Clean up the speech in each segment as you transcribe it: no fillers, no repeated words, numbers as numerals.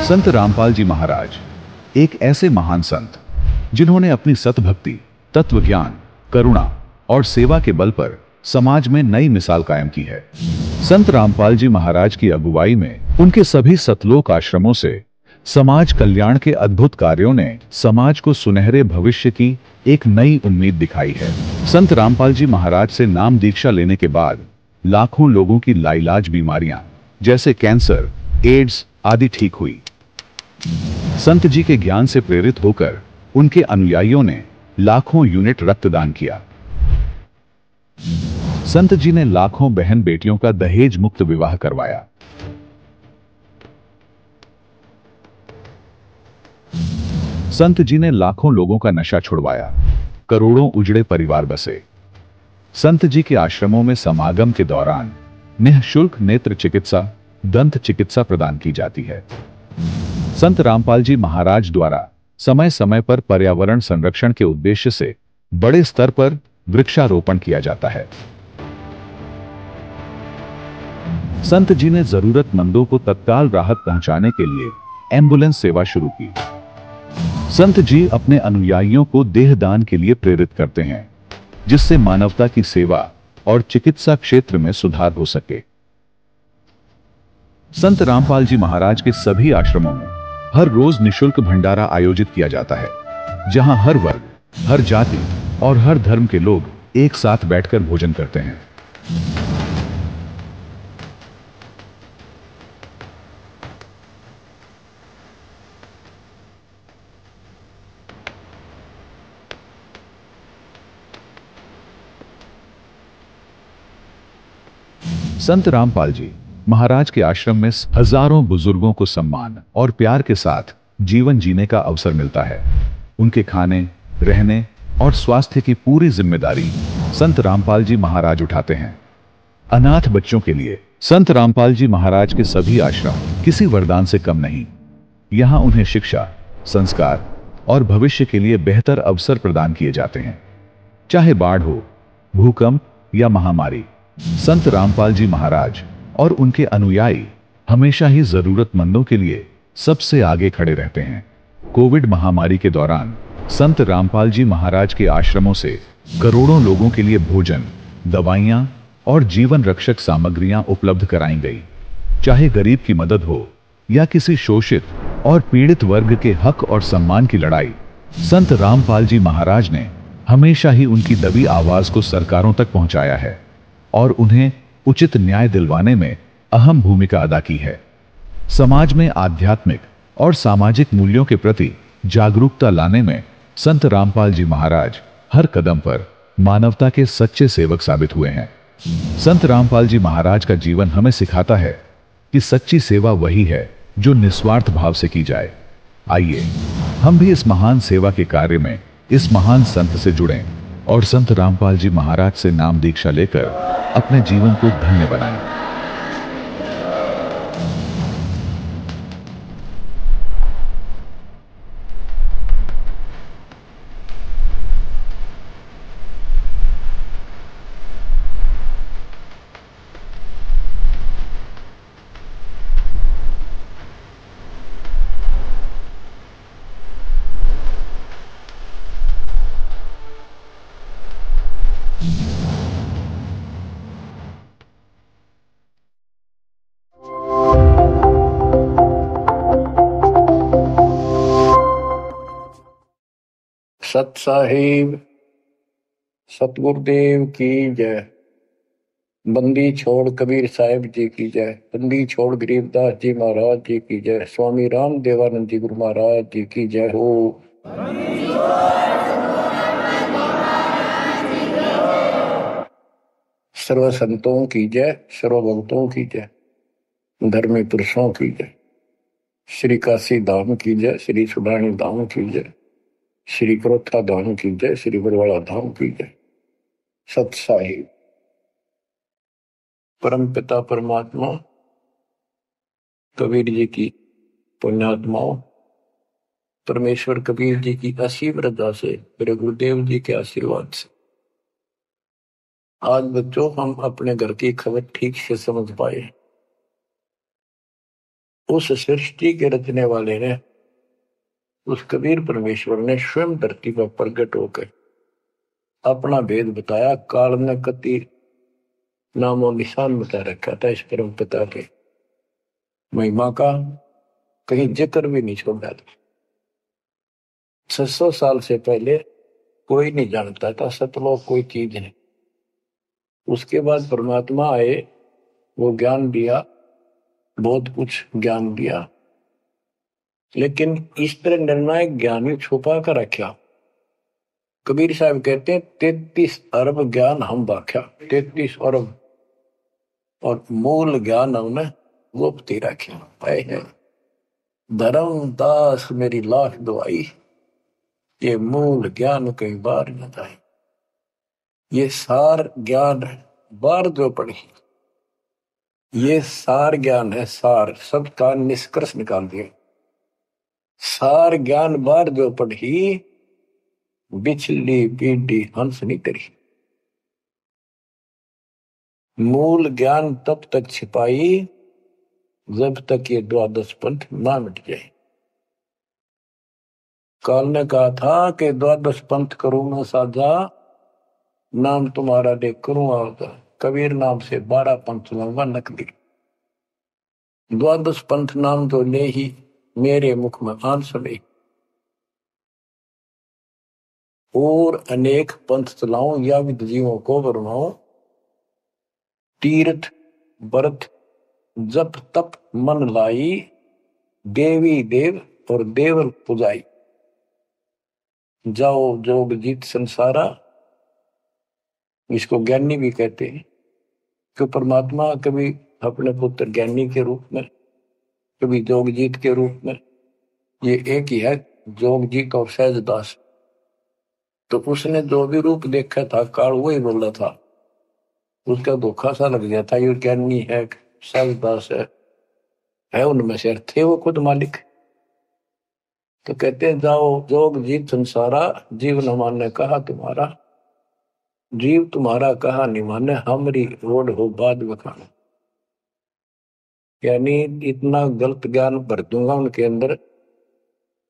संत रामपाल जी महाराज एक ऐसे महान संत जिन्होंने अपनी सतभक्ति, तत्व ज्ञान, करुणा और सेवा के बल पर समाज में नई मिसाल कायम की है। संत रामपाल जी महाराज की अगुवाई में उनके सभी सतलोक आश्रमों से समाज कल्याण के अद्भुत कार्यों ने समाज को सुनहरे भविष्य की एक नई उम्मीद दिखाई है। संत रामपाल जी महाराज से नाम दीक्षा लेने के बाद लाखों लोगों की लाइलाज बीमारियां जैसे कैंसर, एड्स आदि ठीक हुई। संत जी के ज्ञान से प्रेरित होकर उनके अनुयायियों ने लाखों यूनिट रक्तदान किया। संत जी ने लाखों बहन बेटियों का दहेज मुक्त विवाह करवाया। संत जी ने लाखों लोगों का नशा छुड़वाया, करोड़ों उजड़े परिवार बसे। संत जी के आश्रमों में समागम के दौरान निःशुल्क नेत्र चिकित्सा, दंत चिकित्सा प्रदान की जाती है। संत रामपाल जी महाराज द्वारा समय समय पर पर्यावरण संरक्षण के उद्देश्य से बड़े स्तर पर वृक्षारोपण किया जाता है। संत जी ने जरूरतमंदों को तत्काल राहत पहुंचाने के लिए एम्बुलेंस सेवा शुरू की। संत जी अपने अनुयायियों को देहदान के लिए प्रेरित करते हैं, जिससे मानवता की सेवा और चिकित्सा क्षेत्र में सुधार हो सके। संत रामपाल जी महाराज के सभी आश्रमों में हर रोज निःशुल्क भंडारा आयोजित किया जाता है, जहां हर वर्ग, हर जाति और हर धर्म के लोग एक साथ बैठकर भोजन करते हैं। संत रामपाल जी महाराज के आश्रम में हजारों बुजुर्गों को सम्मान और प्यार के साथ जीवन जीने का अवसर मिलता है। उनके खाने, रहने और स्वास्थ्य की पूरी जिम्मेदारी संत रामपाल जी महाराज उठाते हैं। अनाथ बच्चों के लिए संत रामपाल जी महाराज के सभी आश्रम किसी वरदान से कम नहीं। यहां उन्हें शिक्षा, संस्कार और भविष्य के लिए बेहतर अवसर प्रदान किए जाते हैं। चाहे बाढ़ हो, भूकंप या महामारी, संत रामपाल जी महाराज और उनके अनुयायी हमेशा ही जरूरतमंदों के लिए सबसे आगे खड़े रहते हैं। कोविड महामारी के दौरान संत रामपाल जी महाराज के आश्रमों से करोड़ों लोगों के लिए भोजन, दवाइयां और जीवन रक्षक सामग्रियां उपलब्ध कराई गई। चाहे गरीब की मदद हो या किसी शोषित और पीड़ित वर्ग के हक और सम्मान की लड़ाई, संत रामपाल जी महाराज ने हमेशा ही उनकी दबी आवाज को सरकारों तक पहुंचाया है और उन्हें उचित न्याय दिलवाने में अहम भूमिका अदा की है। समाज में आध्यात्मिक और सामाजिक मूल्यों के प्रति जागरूकता लाने में संत रामपाल जी महाराज हर कदम पर मानवता के सच्चे सेवक साबित हुए हैं। संत रामपाल जी महाराज का जीवन हमें सिखाता है कि सच्ची सेवा वही है जो निस्वार्थ भाव से की जाए। आइए हम भी इस महान सेवा के कार्य में इस महान संत से जुड़ें और संत रामपाल जी महाराज से नाम दीक्षा लेकर अपने जीवन को धन्य बनाएं। सत साहिब सतगुरुदेव की जय। बंदी छोड़ कबीर साहिब जी की जय। बंदी छोड़ गरीबदास जी महाराज जी की जय। स्वामी राम देवानंद जी गुरु महाराज जी की जय हो। सर्व संतों की जय, सर्व भक्तों की जय, धर्मी पुरुषों की जय। श्री काशी धाम की जय, श्री सुडानी धाम की जय, श्री क्रोथा धाम की जय, श्री बरवाड़ा धाम की जय। सत साहिब परम पिता परमात्मा कबीर जी की पुण्यात्माओं, परमेश्वर कबीर जी की असीम रजा से, मेरे गुरुदेव जी के आशीर्वाद से आज बच्चों हम अपने घर की खबर ठीक से समझ पाए। उस सृष्टि के रचने वाले ने, उस कबीर परमेश्वर ने स्वयं धरती पर प्रकट होकर अपना भेद बताया। काल ने कति नामो निशान बता रखा था इस परम पिता के महिमा का, कहीं जिक्र भी नहीं छोड़ा था। 600 साल से पहले कोई नहीं जानता था सतलोक कोई चीज है। उसके बाद परमात्मा आए, वो ज्ञान दिया, बहुत कुछ ज्ञान दिया, लेकिन इस तरह निर्णायक ज्ञान ही छुपा कर रखा। कबीर साहब कहते हैं 33 अरब ज्ञान हम बाख्या, 33 अरब, और मूल ज्ञान हमने गुप्त ही रखा। धर्म दास मेरी लाख दुआई, ये मूल ज्ञान कई बार न जाए। ये सार ज्ञान बार जो पढ़ी, ये सार ज्ञान है, सार सबका निष्कर्ष निकाल दिया। सार ज्ञान बार जो पढ़ी, बिछली पीढ़ी हंस नहीं तरी। मूल ज्ञान तब तक छिपाई जब तक ये द्वादश पंथ ना मिट जाए। काल ने कहा था कि द्वादश पंथ करूंगा साझा, नाम तुम्हारा देख करूंगा होता। कबीर नाम से 12 पंथ लूंगा नकली। द्वादश पंथ नाम तो ले ही मेरे मुख में आन सुने, और अनेक पंथ चलाऊं या विद जीवों को बरमाऊं। तीर्थ व्रत जप तप मन लाई, देवी देव और देवल पुजाई। जाओ जोग जीत संसारा, इसको ज्ञानी भी कहते हैं कि परमात्मा कभी अपने पुत्र ज्ञानी के रूप में, कभी जोगजीत के रूप में, ये एक ही है जोगजीत और सहजदास। तो उसने जो भी रूप देखा था काल वही बोला था, उसका धोखा सा लग गया था। ये ज्ञानी है, सहजदास है उनमें से थे वो खुद मालिक। तो कहते हैं जाओ जोग जीत संसारा, जीव न माने कहा तुम्हारा। जीव तुम्हारा कहा नहीं माने, हमारी रोड हो बाद बखाना। यानी इतना गलत ज्ञान भर दूंगा उनके अंदर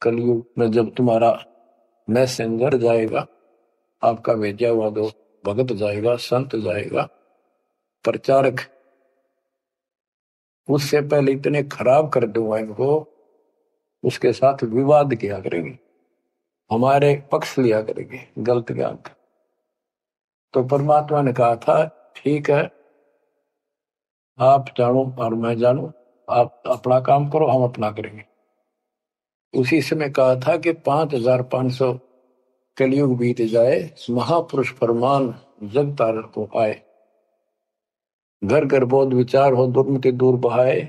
कलयुग में, जब तुम्हारा मैसेंजर जाएगा, आपका भेजा हुआ दो भगत जाएगा, संत जाएगा, प्रचारक, उससे पहले इतने खराब कर दूंगा इनको, उसके साथ विवाद किया करेंगे, हमारे पक्ष लिया करेंगे गलत ज्ञान का। तो परमात्मा ने कहा था ठीक है, आप जानो और मैं जानू, आप अपना काम करो, हम अपना करेंगे। उसी समय कहा था कि 5500 कलयुग बीत जाए, महापुरुष फरमान जग तारण को आए। घर घर बोध विचार हो, दुर्मति दूर बहाए,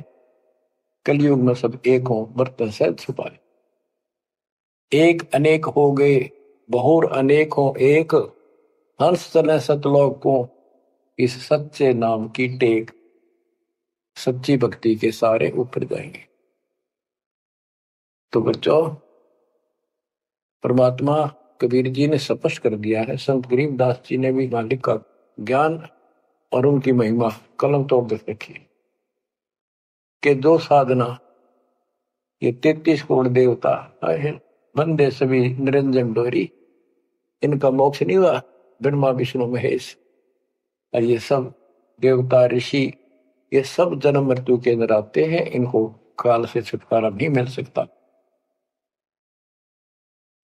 कलयुग में सब एक हो, बर्तन से छुपाए। एक अनेक हो गए, बहुर अनेक हो एक, हंस चले सतलोक को, इस सच्चे नाम की टेक। सच्ची भक्ति के सारे ऊपर जाएंगे। तो बच्चों, परमात्मा कबीर जी ने स्पष्ट कर दिया है, संत गरीबदास जी ने भी मालिक का ज्ञान और उनकी महिमा कलम तोड़ रखी कि जो साधना ये 33 करोड़ देवता बंदे सभी निरंजन डोरी, इनका मोक्ष नहीं हुआ। ब्रह्मा विष्णु महेश और ये सब देवता ऋषि, ये सब जन्म मृत्यु के अंदर आते हैं, इनको काल से छुटकारा नहीं मिल सकता।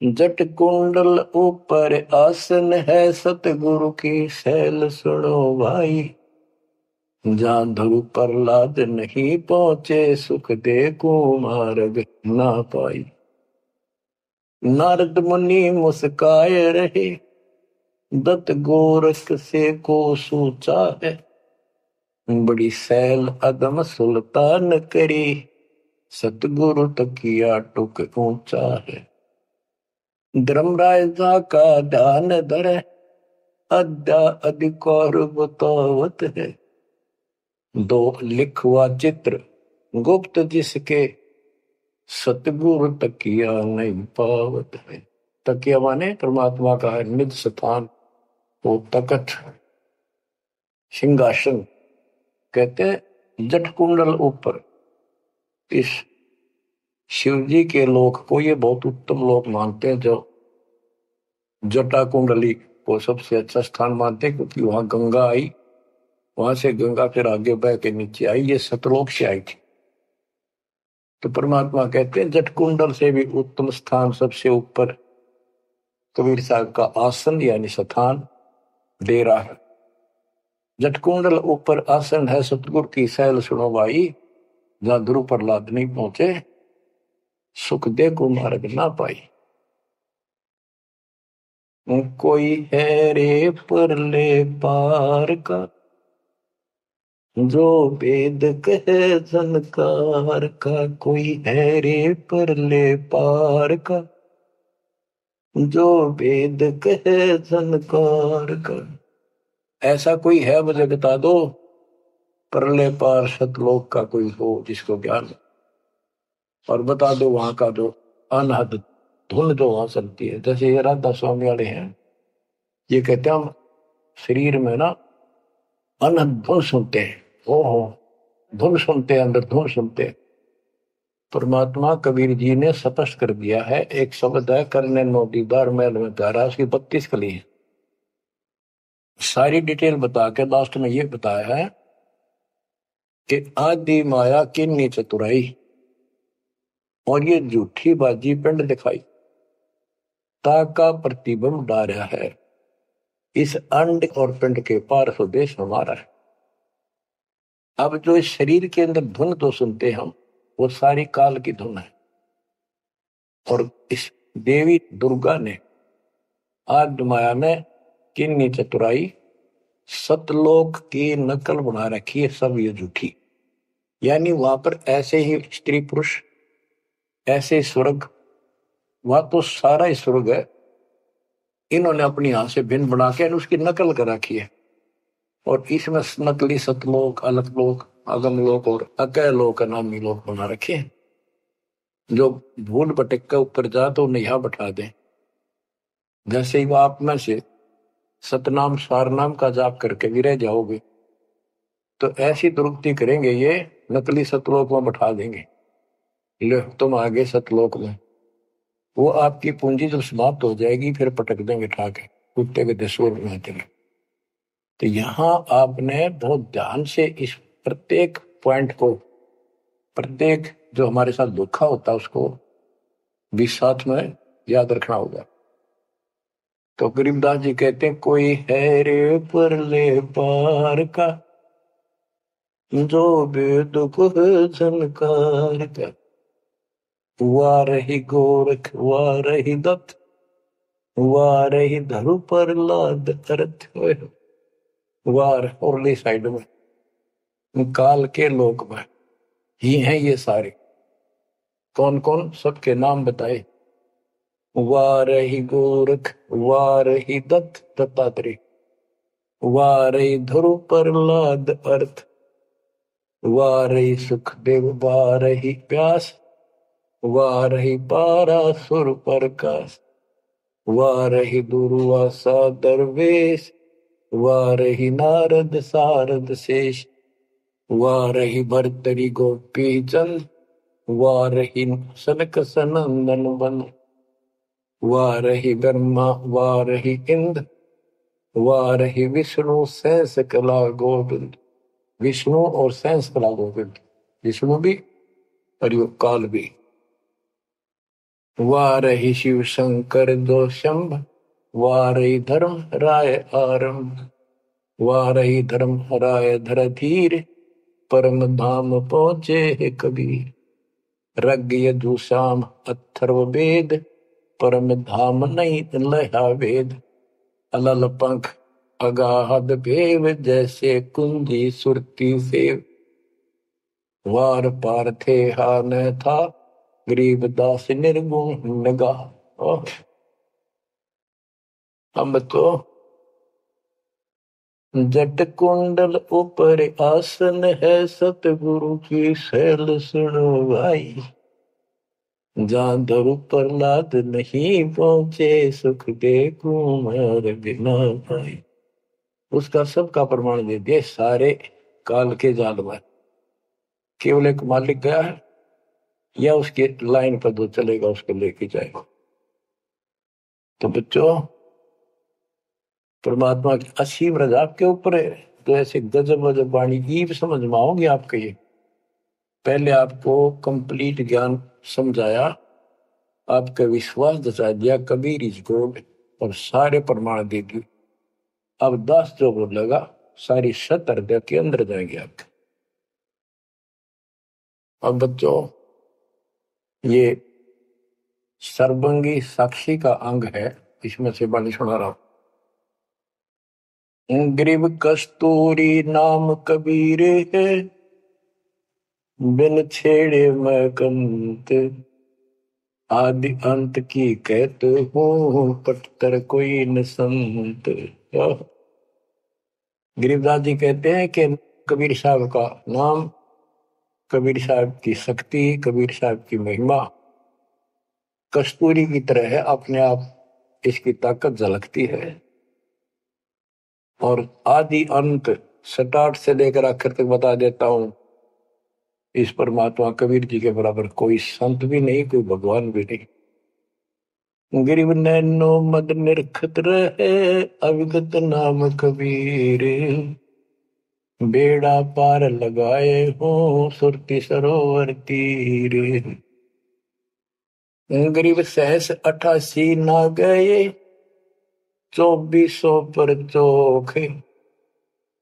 जट कुंडल ऊपर आसन है, सतगुरु की सैल सुनो भाई। जहां ध्रुव प्रहलाद नहीं पहुंचे, सुख दे कुमार्ग ना पाई। नारद मुनि मुस्काए रहे, दत्त गोरख से को सोचा है। बड़ी सैल अदम सुल्तान करी, सतगुरु तकिया टुक ऊंचा है। धर्मराजा का ध्यान धरे, अद्या अधिकार बतावत है। दो लिखवा चित्र गुप्त जिसके, सतगुरु तकिया नहीं पावत है। तकिया माने परमात्मा का है निज स्थान, वो तकत सिंहासन। कहते जट कुंडल ऊपर, इस शिव जी के लोक को ये बहुत उत्तम लोक मानते हैं, जो जटा कुंडली को सबसे अच्छा स्थान मानते हैं, क्योंकि वहां गंगा आई, वहां से गंगा फिर आगे बह के नीचे आई, ये सतलोक से आई थी। तो परमात्मा कहते हैं जटकुंडल से भी उत्तम स्थान सबसे ऊपर कबीर साहब का आसन यानी स्थान डेरा है। जटकुंडल ऊपर आसन है सतगुरु की सैल सुनो भाई, जहां ध्रुव प्रहलाद नहीं पहुंचे, सुख दे को मार्ग ना पाई। कोई है रे परले पार का, जो वेद कहे झनकार का। कोई है रे परले पार का, जो वेद कहे झनकार का। ऐसा कोई है मुझे बता दो, परले पार सतलोक का कोई हो जिसको ज्ञान हो, और बता दो वहां का जो अनहद धुन जो वहां चलती है। जैसे ये राधा स्वामी वाले हैं, ये कहते हैं हम शरीर में ना अनहद धुन सुनते हैं। ओहो, धुन सुनते हैं, अंदर धुन सुनते हैं। परमात्मा कबीर जी ने स्पष्ट कर दिया है, एक शब्द है, करने नो दीदार महल में प्यारा, उसकी 32 कली है। सारी डिटेल बता के लास्ट में ये बताया है कि आदि माया किन्नी चतुराई, और ये झूठी बाजी पिंड दिखाई, ताका प्रतिबिंब डारा है। इस अंड और पिंड के पार स्वदेश हमारा है। अब जो इस शरीर के अंदर धुन तो सुनते हम, वो सारी काल की धुन है। और इस देवी दुर्गा ने आदि माया में किन्नी चतुराई सतलोक की नकल बना रखी है, सब ये झूठी। यानी वहां पर ऐसे ही स्त्री पुरुष, ऐसे स्वर्ग, वहां तो सारा ही स्वर्ग है, इन्होंने अपनी यहां से भिन्न बना के उसकी नकल कर रखी है। और इसमें नकली सतलोक, अलकलोक, अगमलोक और अकैलोक नामी लोक बना रखे हैं। जो भूल भटक के ऊपर जा तो उन्हें यहां बैठा दें। जैसे ही वो आप में से सतनाम सारनाम का जाप करके भी रह जाओगे, तो ऐसी दुर्गति करेंगे, ये नकली सतलोक में बैठा देंगे, ले तुम आगे सतलोक में। वो आपकी पूंजी जब समाप्त हो जाएगी, फिर पटक देंगे ठाके, कुत्ते के दसोर में चले। तो यहां आपने बहुत ध्यान से इस प्रत्येक पॉइंट को, प्रत्येक जो हमारे साथ धोखा होता है उसको भी साथ में याद रखना होगा। तो गरीबदास जी कहते हैं, कोई है रे परले पार का, जो वेद को झनकार का। हुआ रही गोरख, हुआ रही दत्त, हुआ रही धरु प्रहलाद अर्थ। वार औरली साइड में काल के लोक में ही हैं ये सारे। कौन कौन, सबके नाम बताए। वारही गोरख, वारही दत्त दत्तात्रेय, वारही ध्रुव प्रहलाद अर्थ, वारही सुखदेव, वारही व्यास, वारही पारासुर प्रकाश, वारही दुर्वासा दरवेश, वारही नारद सारद शेष, वारही भरतरी गोपी चंद, वारही सनक सनंदन बन, वारही ब्रह्मा, वारही इंद्र, वारही विष्णु सहस कला गोविंद। विष्णु और सहस कला गोविंद, विष्णु भी और यो काल भी। वारही शिव शंकर दो शंभ, वारही धर्म राय आरंभ, वारही धर्म राय धर धीर, परम धाम पहुंचे कबीर। रग यजु शाम अथर्व वेद, परम धाम नहीं लहा वेद। अलल पंख अगाहद भेव, जैसे कुंजी सुरती सेव। वार पार थे हा न था, गरीबदास निर्गुण निगाह। हम तो जट कुंडल ऊपर आसन है, सतगुरु की सैल सुनो भाई। जहां ध्रुव प्रहलाद नहीं पहुंचे, सुख दे कुमार बिना पाई। उसका सबका प्रमाण दे दिया सारे काल के जाल में। केवल एक मालिक गया है, या उसके लाइन पर जो चलेगा उसको लेके जाएगा। तो बच्चों, परमात्मा की असीम रजा आपके ऊपर है। तो ऐसे गजब गजब वाणी की समझ में आओगे आपके। ये पहले आपको कंप्लीट ज्ञान समझाया, आपका विश्वास जता दिया कबीर इज गॉड, और सारे प्रमाण दे दिए। अब 10 जो बोलेगा सारी सत हृदय के अंदर जाएंगे आपके। अब बच्चों, ये सर्वंगी साक्षी का अंग है, इसमें से बाणी सुना रहा हूं। ग्रीव कस्तूरी नाम कबीर है, बिन छेड़े मैं कंत, आदि अंत की कहते हूँ पटतर कोई न संत। गरीबदास जी कहते हैं कि कबीर साहब का नाम, कबीर साहब की शक्ति, कबीर साहब की महिमा कस्तूरी की तरह है, अपने आप इसकी ताकत झलकती है। और आदि अंत स्टार्ट से लेकर आखिर तक बता देता हूं। इस परमात्मा कबीर जी के बराबर कोई संत भी नहीं, कोई भगवान भी नहीं। गिरिव नैनो मद निरखत रहे, अविगत नाम कबीर, बेड़ा पार लगाए हो सुरती सरोवर तीर। गरीब सहस 88 ना गए, 2400 पर चोख,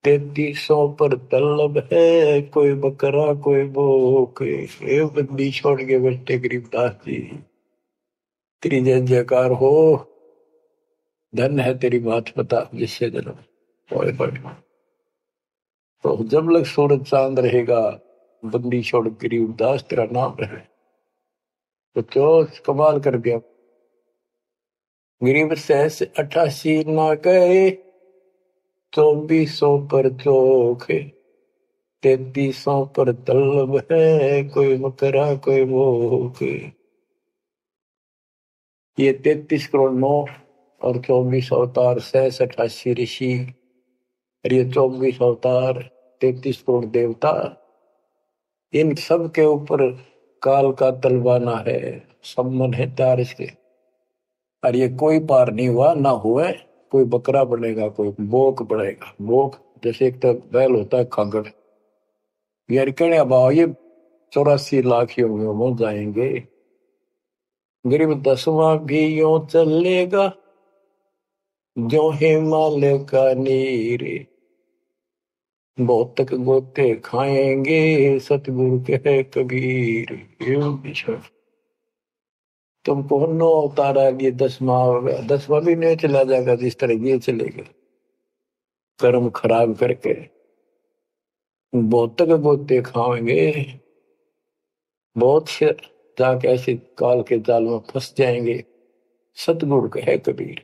3300 पर तलब है, कोई बकरा कोई बोक। ये बंदी छोड़ के बैठे गरीबदास जी, तेरी जय जयकार हो, धन है तेरी बात पता जिससे जन्म। तो जब लग सूरज चांद रहेगा, बंदी छोड़ गरीबदास तेरा नाम रहे। तो क्यों कमाल कर दिया। गरीब सहस 88 ना गए, 2400 पर चोख, 3300 पर तलब है, कोई मकरा कोई भूख। ये 33 करोड़ 9 और 24 अवतार, 88 ऋषि, और ये 24 अवतार, 33 करोड़ देवता, इन सब के ऊपर काल का तलवाना है, सम्मन है तार इसके। और ये कोई पार नहीं हुआ ना हुए। कोई बकरा बनेगा, कोई बोक बनेगा। बोक जैसे एक तो बैल होता है खागड़, यार कहने भाव ये 84 लाख योगियों में जाएंगे। गरीब 10वां भी यूं चलेगा, जो हिमालय का नीर, बहुत तक गोते खाएंगे सतगुरु के कबीर। तुमको 9 अवतारा, ये 10वां भी नहीं चला जाएगा जिस तरह ये चलेगा, कर्म खराब करके बहुत तक गोते खाएंगे, बहुत से जाके ऐसे काल के जाल में फंस जाएंगे। सतगुरु है कबीर।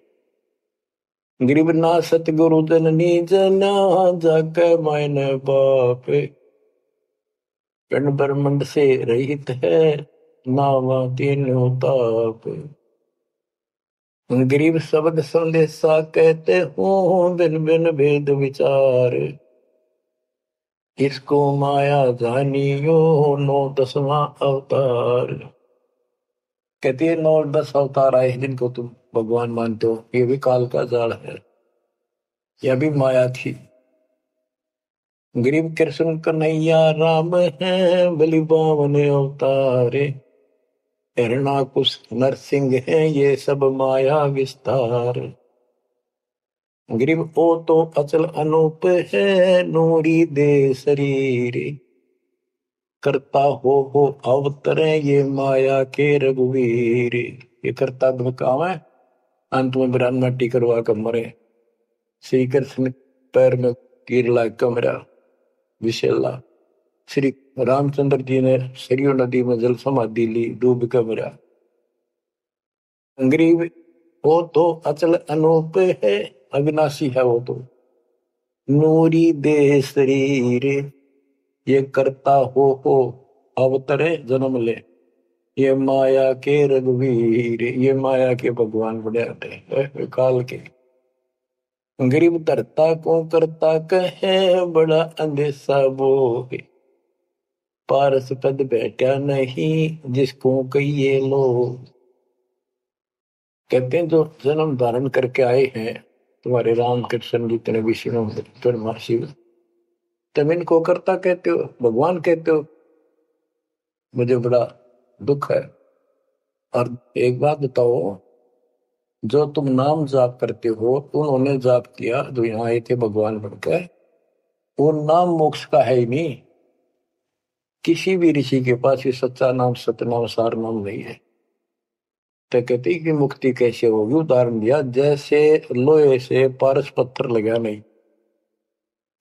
गरीब ना सतगुरु जननी जना, जाके मायने बाप, पिंड ब्रह्मंड से रहित है, नावा तीनों ताप। गरीब शब्द संदेशा कहते हो, बिन बिन भेद विचार, इसको माया जानियो 9 10वां अवतार। कहती है 9 और 10 अवतार आए जिनको तुम भगवान मानते हो, ये भी काल का जाल है, यह भी माया थी। गरीब कृष्ण कन्हैया राम है, बलि बावन अवतारे, हिरणाकुश नरसिंह है, ये सब माया विस्तार। गरीब ओ तो अचल अनूप है, नूरी दे शरीर, करता हो अवतरे ये माया के रघुवीर। ये करता काम है, अंत में बिरान माटी करवा कर मरे। श्री कृष्ण पैर में तीर लाग कमरा विशेला। श्री रामचंद्र जी ने सरयू नदी में जल समाधि ली, डूब कमरा। गरीब वो तो अचल अनूप है, अविनाशी है वो तो, नूरी दे शरीर, ये करता हो अवतरे जन्म ले, ये माया के रघुवीर। ये माया के भगवान बने आते काल के। गरीब धरता को करता कहे, बड़ा अंदेशा बोहे, पारस पद बैठा नहीं जिसको कहिए लो। कहते हैं जो जन्म धारण करके आए हैं तुम्हारे राम कृष्ण जितने विष्णु ब्रह्मा शिव, तुम इनको करता कहते हो, भगवान कहते हो, मुझे बड़ा दुख है। और एक बात बताओ, जो तुम नाम जाप करते हो उन्होंने जाप किया जो यहाँ आए थे भगवान बनकर, वो नाम मोक्ष का है ही नहीं। किसी भी ऋषि के पास ये सच्चा नाम सतनाम सार नाम नहीं है। तो कहते कि मुक्ति कैसे होगी, उदाहरण दिया जैसे लोहे से पारस पत्थर लगा नहीं,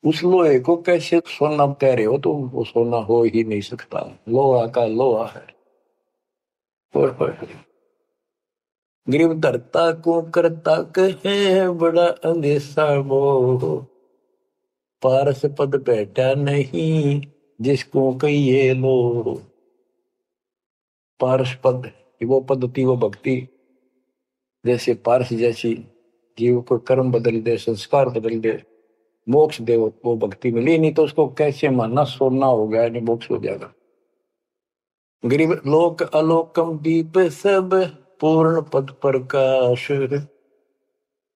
उस लोहे को कैसे सोना कह रहे हो, तो वो सोना हो ही नहीं सकता, लोहा का लोहा है। ग्रीव धरता को करता कहे बड़ा अंदेशा वो, पारस पद बैठा नहीं जिसको कहिए लो। पारस पद वो पद्धति वो भक्ति, जैसे पारस जैसी जीव को कर्म बदल दे, संस्कार बदल दे, मोक्ष दे, वो भक्ति मिली नहीं तो उसको कैसे मानना सोना हो गया नहीं मोक्ष हो जाएगा। गरीब लोक अलोकम दीप सब पूर्ण पद प्रकाश,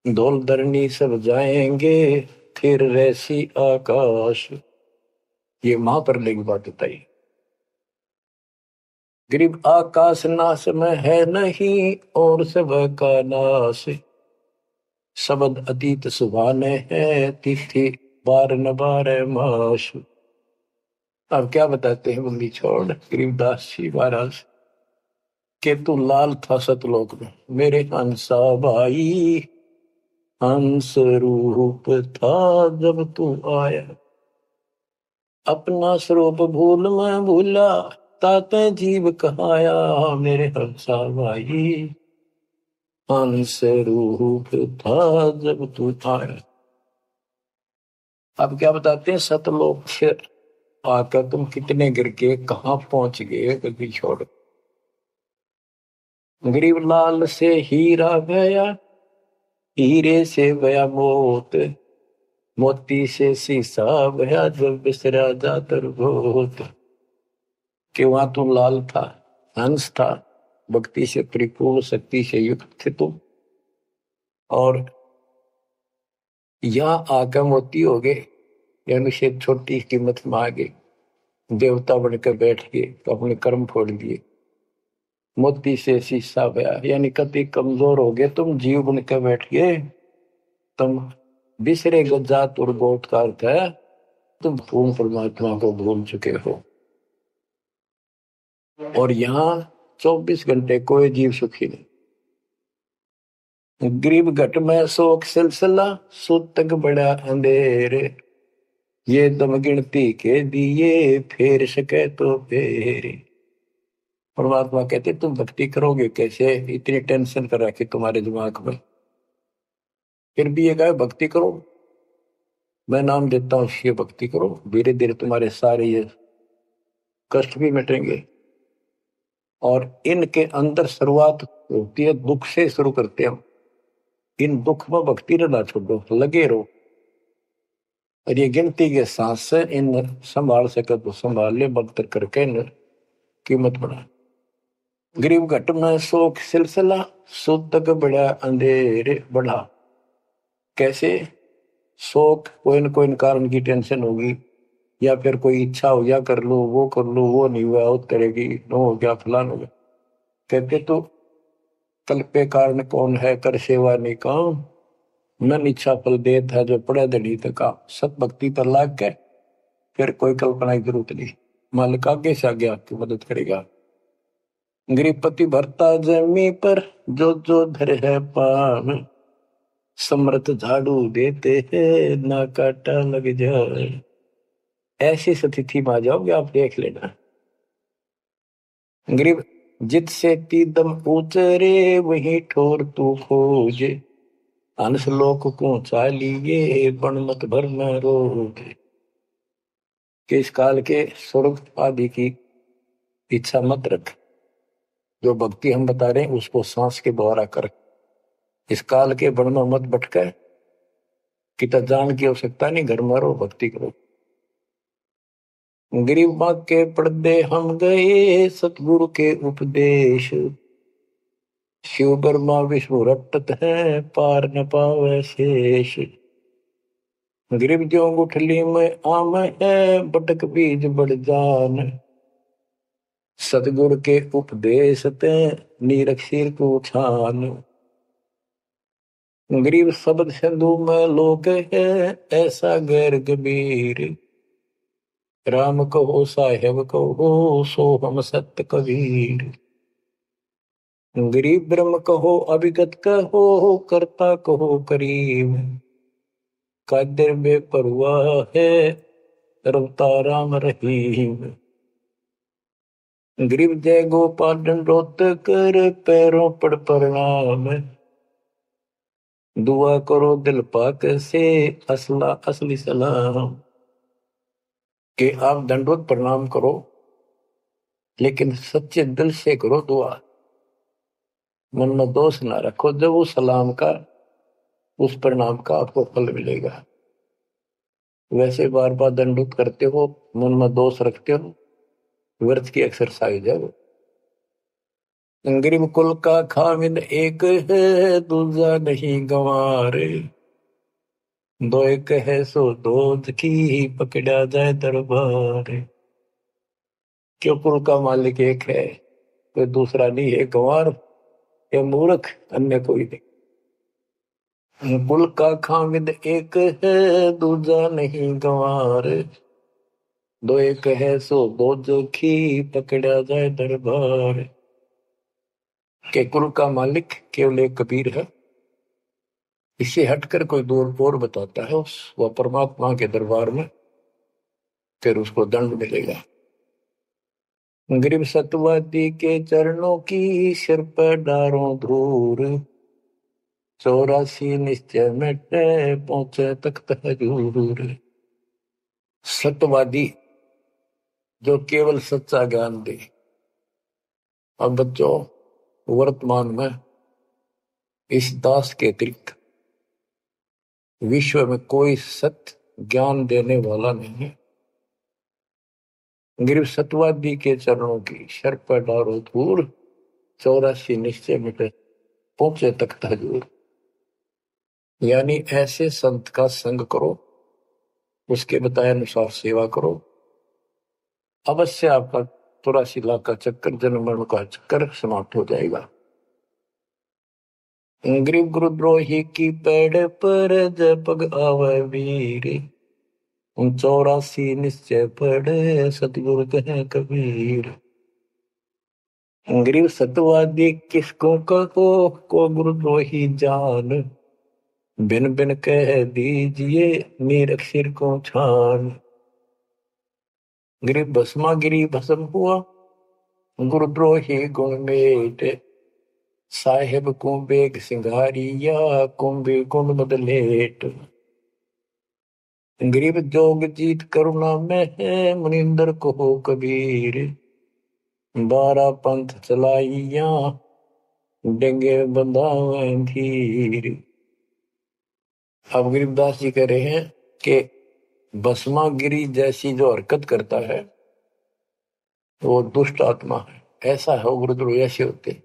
धोल धरनी सब जाएंगे फिर रहसी आकाश। ये महाप्रलय की बात बताई। गरीब आकाश नाश में है नहीं और सब का नाश, शब्द अतीत सुभाने है तिथि बार न बार मास। अब क्या बताते हैं बंदी छोड़ गरीबदास जी महाराज के, तू लाल था सतलोक में मेरे हंसा भाई, हंस रूप था जब तू आया, अपना स्वरूप भूल मैं भूला ताते जीव कहाया, मेरे हंसा भाई हंस रूप था जब तू आया। अब क्या बताते हैं, सतलोक से आकर तुम कितने गिर के कहां पहुंच गए कभी छोड़। गरीब लाल से हीरा गया, हीरे से गया मोत, मोती से शीशा गया जब बिसरा जातर भूत। कि वहां तुम लाल था, हंस था, भक्ति से परिपूर्ण शक्ति से युक्त थे तुम, और यहाँ आकर मोती हो गए, यानी से छोटी कीमत में आ गए, देवता बनकर बैठ गए तो अपने कर्म फोड़ दिए। मोती से शीशा गया यानी कति कमजोर हो गए तुम, जीव बनकर बैठ गए तुम, बिसरे जात और गोत का अर्थ है तुम पूर्ण परमात्मा को भूल चुके हो। और यहाँ 24 घंटे कोई जीव सुखी नहीं। गरीब घट में शोक सिलसिला सुत तक बड़ा अंधेरे, ये दम गिनती के दिए फेर सके तो फेरे। परमात्मा कहते तुम भक्ति करोगे कैसे, इतनी टेंशन कर रखी तुम्हारे दिमाग में, फिर भी ये कहे भक्ति करो, मैं नाम देता हूं ये भक्ति करो, धीरे धीरे तुम्हारे सारे ये कष्ट भी मिटेंगे। और इनके अंदर शुरुआत होती है दुख से, शुरू करते हैं हम, इन दुख में भक्ति ना छोड़ो, लगे रहो। और ये गिनती के सांस से इन संभाल सके तो संभाल ले, बदतर करके इन कीमत बढ़ा। गरीब घट में शोक सिलसिला सुत तक बड़ा अंधेरे बढ़ा। कैसे, शोक कोई न कोई कारण की टेंशन होगी, या फिर कोई इच्छा हो गया कर लो वो कर लो, वो नहीं हुआ उस तरह की, नो हो गया फलान हो गया। कहते तो कल्पे कारण कौन है कर सेवा नहीं काम, मन इच्छा फल देत है जो पड़े धनी तक। सत भक्ति पर लाग के फिर कोई कल्पना की जरूरत नहीं, मालिक आगे से आगे आपकी मदद करेगा। गृहपति भरता जमी पर जो धर है पान, समर्थ झाड़ू देते हैं ना काटा लग जाए। ऐसी स्थिति में आ जाओगे आप, देख लेना। गरीब जित से तीदम उतरे वही ठोर तू खोज, अंश लोक को चालिए बन मत भर न रोज। कि इस काल के स्वर्ग आदि की इच्छा मत रख, जो भक्ति हम बता रहे हैं उसको सांस के द्वारा कर। इस काल के बन में मत भटके, कि जान की आवश्यकता नहीं, घर में रहो भक्ति करो। गरीबा के पर्दे हम गए सतगुरु के उपदेश, शिव ब्रह्मा विष्णु रटत है पार न पावे शेष। गरीब जो गुठली में आम है बटक बीज बढ़ जान, सतगुरु के उपदेश ते नीरख सिर को छान। गरीब शब्द सिंधु में लोक है ऐसा गैर गंभीर, राम कहो साहेब कहो सो हम सत्य कबीर। गरीब ब्रह्म कहो अभिगत कहो करता कहो करीम, कादिर बेपरवा है रवता राम रहीम। गरीब जय गोपाल दंडोत कर पैरों पड़ प्रणाम, दुआ करो दिल पाक से असला असली सलाम। कि आप दंडोत प्रणाम करो लेकिन सच्चे दिल से करो दुआ, मन में दोष ना रखो। जब उस सलाम का उस प्रणाम का आपको फल मिलेगा। वैसे बार बार दंडोत करते हो, मन में दोष रखते हो, व्यर्थ की एक्सरसाइज है वो। गरीब कुल का खामिद एक है दूजा नहीं गंवारे, दो एक है सो दूध की पकड़ा जाए दरबार। क्यों कुल का मालिक एक है, कोई दूसरा नहीं है, गंवार या मूर्ख अन्य कोई नहीं। कुल का खामिद एक है दूजा नहीं गंवार, दो एक है सो दो जोखी पकड़ा जाए दरबार। के कुल का मालिक केवल एक कबीर है, इससे हटकर कोई दूर और बताता है उस वह परमात्मा के दरबार में, फिर उसको दंड मिलेगा। गरीब सतवादी के चरणों की सिर पर डारों धूर, 84 निश्चय मिटे पहुंचे तख्त हजूर। सत्यवादी जो केवल सच्चा ज्ञान दे। अब बच्चों वर्तमान में इस दास के अतिरिक्त विश्व में कोई सत्य ज्ञान देने वाला नहीं है। गरीब सत्यवादी के चरणों की शर पर डारो धूर, 84 निश्चय मिटे पहुंचे तख्त हजूर। यानी ऐसे संत का संग करो, उसके बताए अनुसार सेवा करो, अवश्य आपका 84 लाख का चक्कर जन्म मरण का चक्कर समाप्त हो जाएगा। गरीब गुरुद्रोही की पेड़ पर जब पग आवे वीर, 84 निश्चय पढ़े सतगुरु कहे कबीर। गरीब सत्यवादी किसको कहो को गुरुद्रोही जान, बिन बिन कह दीजिए नीरख सिर को छान। गरीब भस्मा गिरी भस्म हुआ गुरुद्रोही गुण मेट, साहेब को बेग सिंगारिया कुंभे गुण बदलेट। गरीब जोग जीत करुणा में है मुनिंदर को हो कबीर, 12 पंथ चलाइया डेंगे बंधावे धीर। अब गरीबदास जी कह रहे हैं कि भस्मागिरी जैसी जो हरकत करता है वो दुष्ट आत्मा है। ऐसा है गुरुद्रोह ऐसे होते,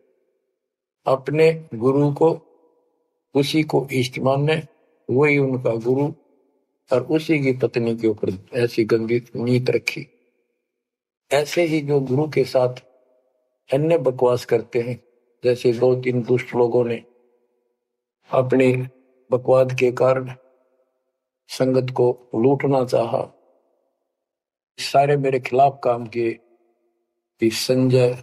अपने गुरु को उसी को इष्ट माने, वही उनका गुरु, और उसी की पत्नी के ऊपर ऐसी गंदी नीत रखी। ऐसे ही जो गुरु के साथ अन्य बकवास करते हैं, जैसे 2-3 दुष्ट लोगों ने अपने बकवाद के कारण संगत को लूटना चाहा, सारे मेरे खिलाफ काम किए। संजय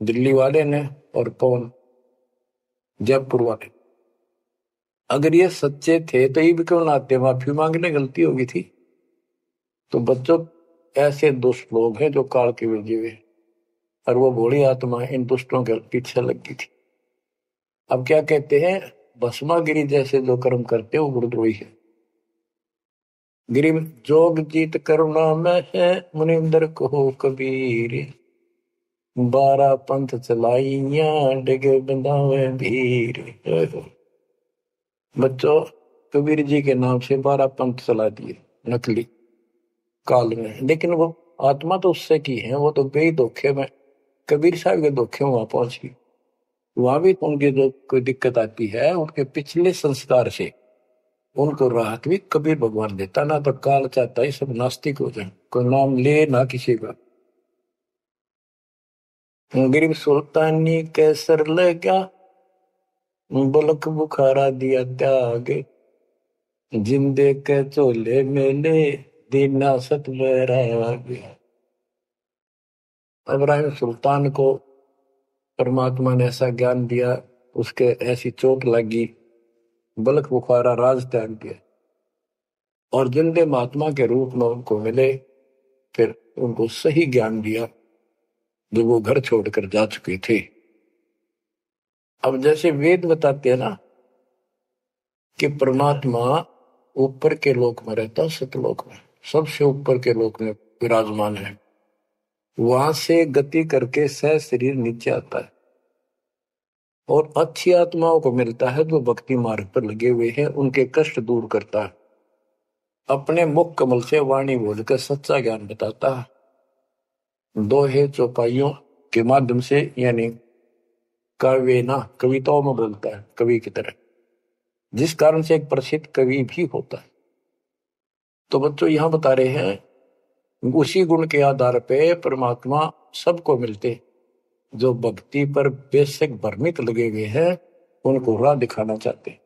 दिल्ली वाले ने और पवन जयपुर वाले, अगर ये सच्चे थे तो ये भी क्यों ना आते, माफी मांगने गलती होगी थी। तो बच्चों ऐसे दुष्ट लोग हैं जो काल के भेजे हुए, और वो भोली आत्मा इन दुष्टों के पीछे लगी थी। अब क्या कहते हैं, भस्मागिरी जैसे जो कर्म करते वो गुरुद्रोही है। गरीब जोग जीत करुणा में है मुनिंदर को कबीर, 12 पंथ चलाइया डिगे बंधावे भीर। बच्चों कबीर जी के नाम से 12 पंथ चला दिए नकली काल में, लेकिन वो आत्मा तो उससे की है, वो तो गई धोखे में, कबीर साहब के धोखे में वहां पहुंची। वहां भी उनकी जो कोई दिक्कत आती है उनके पिछले संस्कार से उनको राहत भी कबीर भगवान देता, ना तो काल चाहता है सब नास्तिक हो जाए, कोई नाम ले ना किसी का। गरीब सुल्तानी कैसर लगा, बलक बुखारा दिया त्याग, जिंदे के चोले मेले दीना सत बैराग। इब्राहिम सुल्तान को परमात्मा ने ऐसा ज्ञान दिया, उसके ऐसी चोट लगी, बलक बुखारा राज त्याग दिया, और जिंदे महात्मा के रूप में उनको मिले, फिर उनको सही ज्ञान दिया जो वो घर छोड़कर जा चुके थे। अब जैसे वेद बताते हैं ना कि परमात्मा ऊपर के लोक में रहता है, सतलोक में, सबसे ऊपर के लोक में विराजमान है, वहां से गति करके सह शरीर नीचे आता है और अच्छी आत्माओं को मिलता है जो भक्ति मार्ग पर लगे हुए हैं, उनके कष्ट दूर करता है, अपने मुख कमल से वाणी बोलकर सच्चा ज्ञान बताता है, दोहे चौपाइयों के माध्यम से, यानी काव्य ना कविताओं में बोलता है कवि की तरह, जिस कारण से एक प्रसिद्ध कवि भी होता है। तो बच्चों यहां बता रहे हैं उसी गुण के आधार पे परमात्मा सबको मिलते, जो भक्ति पर बेशक भ्रमित लगे हुए हैं उनको राह दिखाना चाहते।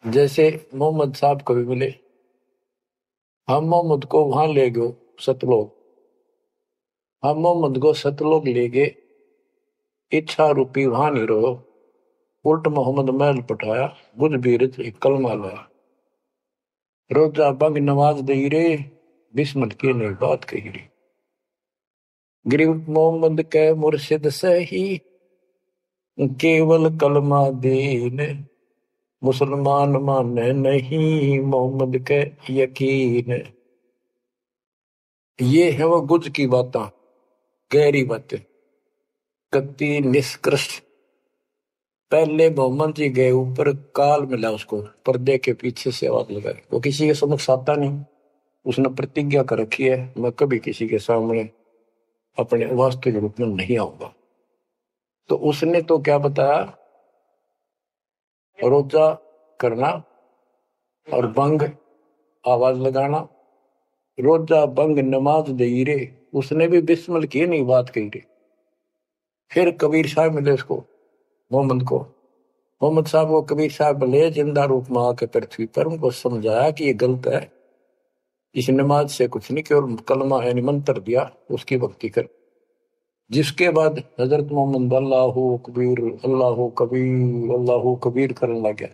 जैसे मोहम्मद साहब कभी मिले, हम मोहम्मद को वहां ले गए सतलोक, हम मोहम्मद को सतलोक ले गए, इच्छा रूपी वहां नहीं रहो, उल्ट मोहम्मद महल पठाया, बुझ बीरज एक कलमा लाया, रोजा बंग नवाज दई रे, बिस्मल की नहीं बात कही रे। गरीब मोहम्मद के मुर्शिद सही, केवल कलमा दीन, मुसलमान माने नहीं मोहम्मद के यकीन। ये है वो गुज की बातें, गहरी बातें, कति निष्कृष्ट। पहले मोहम्मद जी गए ऊपर, काल मिला उसको, पर्दे के पीछे से आवाज लगाई, वो किसी के समक्ष आता नहीं, उसने प्रतिज्ञा कर रखी है मैं कभी किसी के सामने अपने वास्तविक रूप में नहीं आऊंगा। तो उसने तो क्या बताया, रोजा करना और बंग आवाज लगाना, रोजा बंग नमाज दई रे, उसने भी बिस्मिल की नहीं बात कही रे। फिर कबीर साहब मिले उसको, मोहम्मद को, मोहम्मद साहब को कबीर साहब ले जिंदा रूप में आके पृथ्वी पर उनको समझाया कि ये गलत है, इस नमाज से कुछ नहीं, केवल कलमा यानी मंत्र दिया, उसकी भक्ति कर। जिसके बाद हजरत मोहम्मद अल्लाह कबीर अल्लाह कबीर अल्लाह कबीर करने लग गया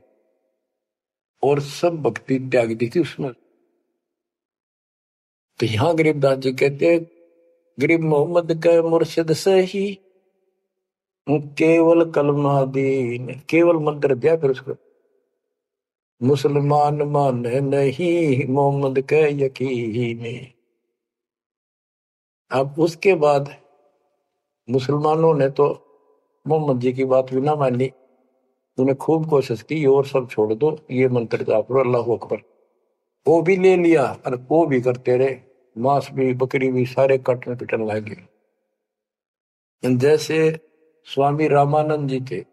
और सब भक्ति त्याग दी थी उसमें। तो यहां गरीबदास जी कहते हैं, गरीब मोहम्मद के मुर्शिद से ही केवल कलमा दीन, केवल मंत्र दिया, फिर उसको मुसलमान माने नहीं मोहम्मद के यकीन। अब उसके बाद मुसलमानों ने तो मोहम्मद जी की बात भी ना मानी, उन्हें खूब कोशिश की और सब छोड़ दो, ये मंत्र जाप लो अल्लाह अकबर, वो भी ले लिया और वो भी करते रहे, मांस भी बकरी भी सारे कटने पिटने लगे। जैसे स्वामी रामानंद जी थे,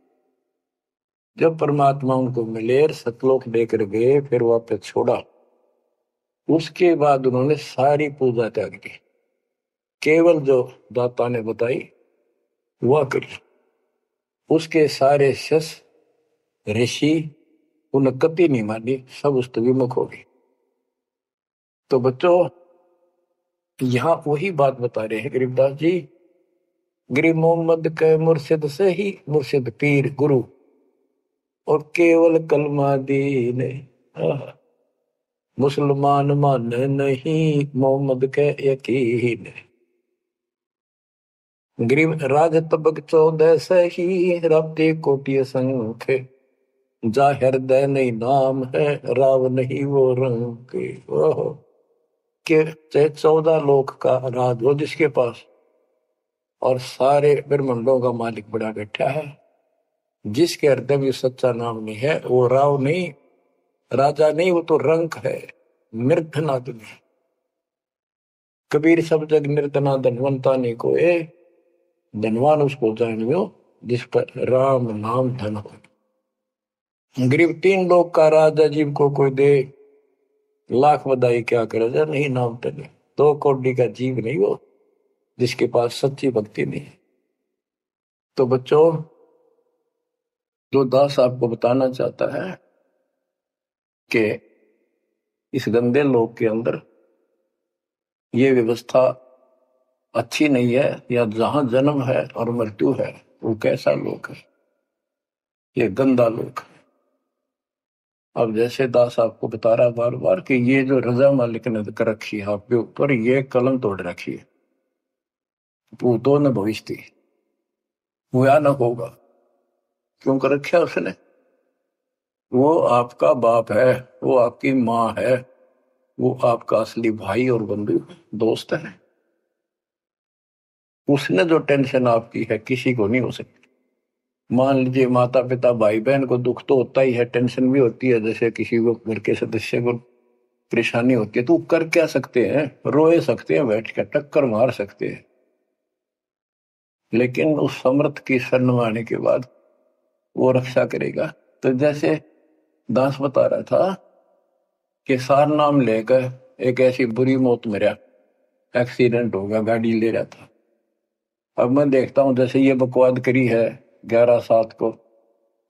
जब परमात्मा उनको मिले सतलोक लेकर गए, फिर वापस छोड़ा, उसके बाद उन्होंने सारी पूजा त्याग दी, केवल जो दाता ने बताई वह करी। उसके सारे शिष्य ऋषि उन्हें कति नहीं मानी, सब उस विमुख हो गए। तो बच्चों यहां वही बात बता रहे हैं गरीबदास जी, गरीब मोहम्मद के मुर्शिद से ही, मुर्शिद पीर गुरु, और केवल कलमा दीन, मुसलमान मान नहीं मोहम्मद के यकीन। गरीब राज तबक 14 सही, राब्ते कोटि संख, जा हृदय नहीं नाम है, राव नहीं वो रंग के। चाहे 14 लोक का राज हो जिसके पास, और सारे ब्रह्मांडों का मालिक बड़ा बैठा है, जिसके हृदय में सच्चा नाम नहीं है, वो राव नहीं, राजा नहीं, वो तो रंक है, निर्धन आदमी। कबीर सब जग निर्धना धनवंता नहीं कोय, धनवान उसको जानियो जिस पर राम नाम धन हो। गरीब तीन लोग का राजा जीव को कोई दे, लाख बधाई क्या करे जा नहीं नाम तने। 2 कौड़ी का जीव नहीं वो जिसके पास सच्ची भक्ति नहीं। तो बच्चों, जो दास आपको बताना चाहता है कि इस गंदे लोक के अंदर ये व्यवस्था अच्छी नहीं है, या जहां जन्म है और मृत्यु है वो कैसा लोक है, ये गंदा लोक है। अब जैसे दास आपको बता रहा बार बार कि ये जो रजा मालिक ने कर रखी है आपके ऊपर, ये कलम तोड़ रखी है, भूतों ने भविष्य थी, हुआ न होगा। क्यों कर रखा उसने? वो आपका बाप है, वो आपकी माँ है, वो आपका असली भाई और बंधु दोस्त है। उसने जो टेंशन आपकी है किसी को नहीं हो सकती। मान लीजिए माता पिता भाई बहन को दुख तो होता ही है, टेंशन भी होती है, जैसे किसी को घर के सदस्य को परेशानी होती है, तो कर क्या सकते हैं? रोए सकते हैं, बैठ कर टक्कर मार सकते हैं, लेकिन उस समर्थ की शरण में आने के बाद वो रक्षा करेगा। तो जैसे दास बता रहा था कि सार नाम लेकर एक ऐसी बुरी मौत मरा, एक्सीडेंट होगा, गाड़ी ले रहा था। अब मैं देखता हूं जैसे ये बकवाद करी है 11/7 को,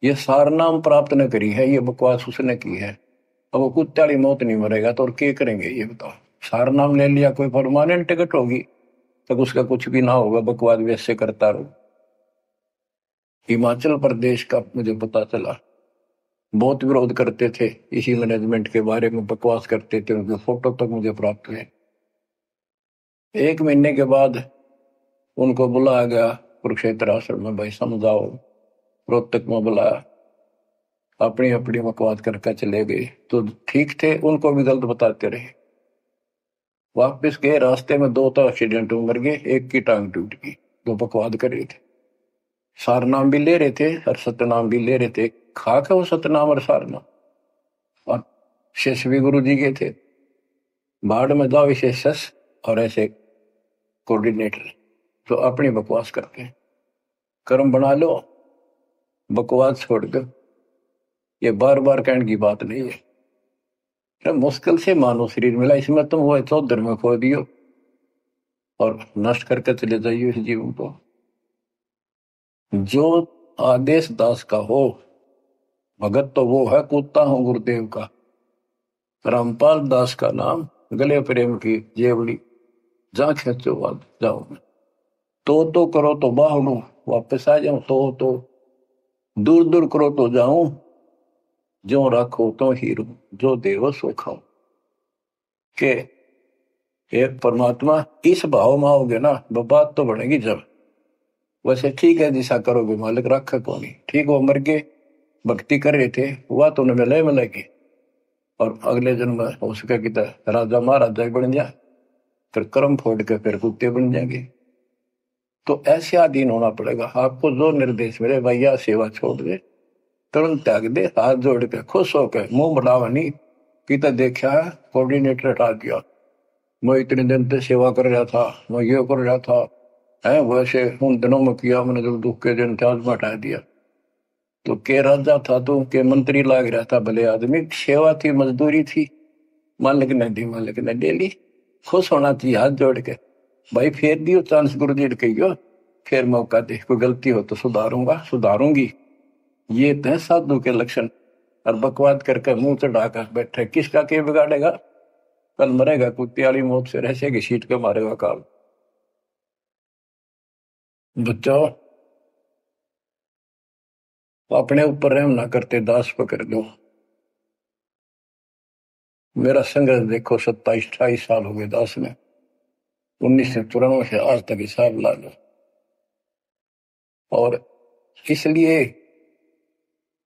ये सार नाम प्राप्त न करी है, ये बकवास उसने की है। अब वो कुत्ते वाली मौत नहीं मरेगा तो और क्या करेंगे ये बताओ? सार नाम ले लिया, कोई परमानेंट टिकट होगी तब उसका कुछ भी ना होगा, बकवाद वैसे करता रहो। हिमाचल प्रदेश का मुझे पता चला, बहुत विरोध करते थे इसी मैनेजमेंट के बारे में, बकवास करते थे, उनके फोटो तक मुझे प्राप्त हुए। 1 महीने के बाद उनको बुलाया गया कुरुक्षेत्र आश्रम में, भाई समझाओ। रोहतक में बुलाया, अपनी अपनी बकवास करके चले गए। तो ठीक थे, उनको भी गलत बताते रहे। वापिस गए, रास्ते में 2 तो एक्सीडेंट में मर गए, एक की टांग टूट गई। जो बकवाद कर रहे थे, सार नाम भी ले रहे थे और सतनाम भी ले रहे थे, खाक है वो सतनाम और सारनाम। और शेष भी गुरु जी के थे, बाढ़ में जाओ विशेष और ऐसे कोऑर्डिनेटर तो अपनी बकवास करते हैं। कर्म बना लो, बकवास छोड़ कर। ये बार बार कहने की बात नहीं है, मुश्किल से मानो शरीर मिला, इसमें तुम वो चौधर में खो दियो और नष्ट करके चले जाइए इस जीवन को। जो आदेश दास का हो, भगत तो वो है, कूदता हूं गुरुदेव का। रामपाल दास का नाम, गले प्रेम की जेवड़ी, जा खेचो बाद जाओ। तो करो तो बाहू, वापस आ जाऊं तो दूर दूर करो तो जाऊं, जो रखो तो हीरो, जो देवो सो खाओ। के एक परमात्मा इस भाव में आओगे ना, बात तो बनेगी जब। वैसे ठीक है दिशा करोगे, मालिक रखा को नहीं। ठीक, वो मर गए, भक्ति कर रहे थे, हुआ तो उन्हें मिलेगी, और अगले जन्म में हो सके कि राजा महाराजा बन जा, फिर कर्म फोड़ के फिर कुत्ते बन जाएंगे। तो ऐसे अधीन होना पड़ेगा। आपको जो निर्देश मिले, भैया सेवा छोड़ दे, तुरंत त्याग दे, हाथ जोड़ के खुश होकर, मुंह बढ़ावा नहीं कि तो देखा कोऑर्डिनेटर हटा दिया, मैं इतने दिन से सेवा कर रहा था, मैं ये कर रहा था, है वैसे उन दिनों में किया मैंने, जो दुख के दिन थे आज में हटा दिया। तो के राजा था तो के मंत्री लाग रहा था, भले आदमी, सेवा थी, मजदूरी थी, मालिक ने दी, मालिक ने ले ली। खुश होना चाहिए हाथ जोड़ के, भाई फेर दियो चांस, गुरु जी कहियो, फिर मौका दे, कोई गलती हो तो सुधारूंगा, सुधारूंगी। ये तो साधु के लक्षण। और बकवाद करके मुंह चढ़ाकर बैठे, किसका के बिगाड़ेगा? कल मरेगा कुत्ते वाली मौत से, रहसे की सीट के मारेगा काल। बच्चों, अपने ऊपर रहम ना करते, दास पकड़ लो। मेरा संघर्ष देखो, 27-28 साल हो गए दास में, 1994 से आज तक हिसाब ला लो। और इसलिए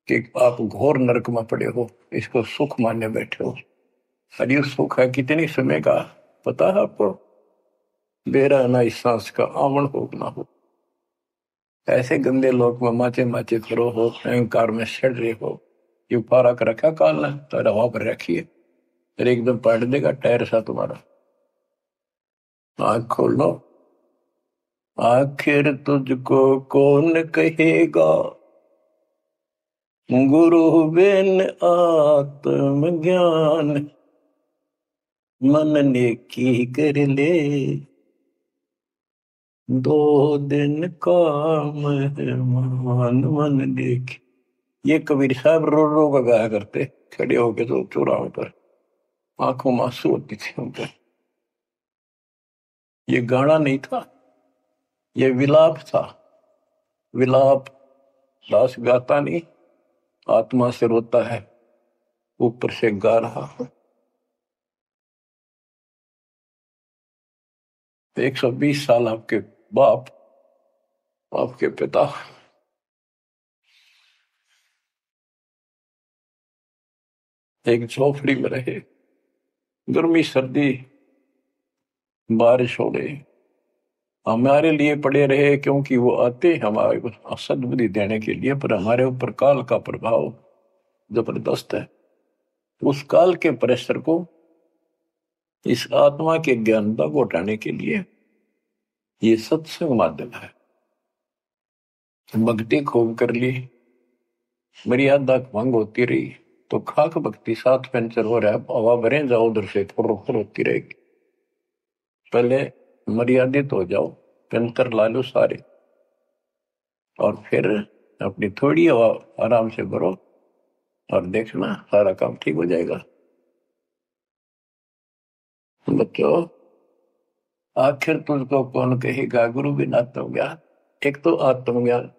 कि आप घोर नरक में पड़े हो, इसको सुख मानने बैठे हो। अरे सुख है कितनी समय का पता है आपको? बेरा ना इस सांस का आवण हो ना हो। ऐसे गंदे लोग में माचे माचे करो हो, अहंकार में सड़ रहे हो, ये पारा कर रखा काल ने, तो हवा पर रखिए, फिर एकदम पलट देगा टायर सा तुम्हारा। आँख खोलो। आखिर तुझको कौन कहेगा, गुरु बिन आत्म ज्ञान। मन नेकी कर ले, 2 दिन काम है मान। मन नेकी, ये कबीर साहब रो रो कर गाया करते, खड़े होके तो चौराहों पर, आंखों में आंसू होती थी उनके। ये गाना नहीं था, ये विलाप था। विलाप दास गाता नहीं, आत्मा से रोता है, ऊपर से गा रहा है। 120 साल आपके बाप, आपके पिता एक झोपड़ी में रहे, गर्मी सर्दी बारिश हो रही, हमारे लिए पड़े रहे, क्योंकि वो आते हमारे को सद्बुद्धि देने के लिए, पर हमारे ऊपर काल का प्रभाव जबरदस्त है। उस काल के प्रेशर को इस आत्मा के ज्ञानता को हटाने के लिए ये सत्संग माध्यम है। भक्ति खूब कर ली, मर्यादा भंग होती रही तो खाक भक्ति साथ पंचर हो रहा है, हवा भरे जाओ उधर से फुर होती रहेगी। पहले मर्यादित हो जाओ, पंचर ला लो सारे, और फिर अपनी थोड़ी हवा आराम से भरो और देखना सारा काम ठीक हो जाएगा। बच्चों, आखिर तुझको कौन कहेगा, गुरु बिन आत्मज्ञान। एक तो आत्मज्ञान,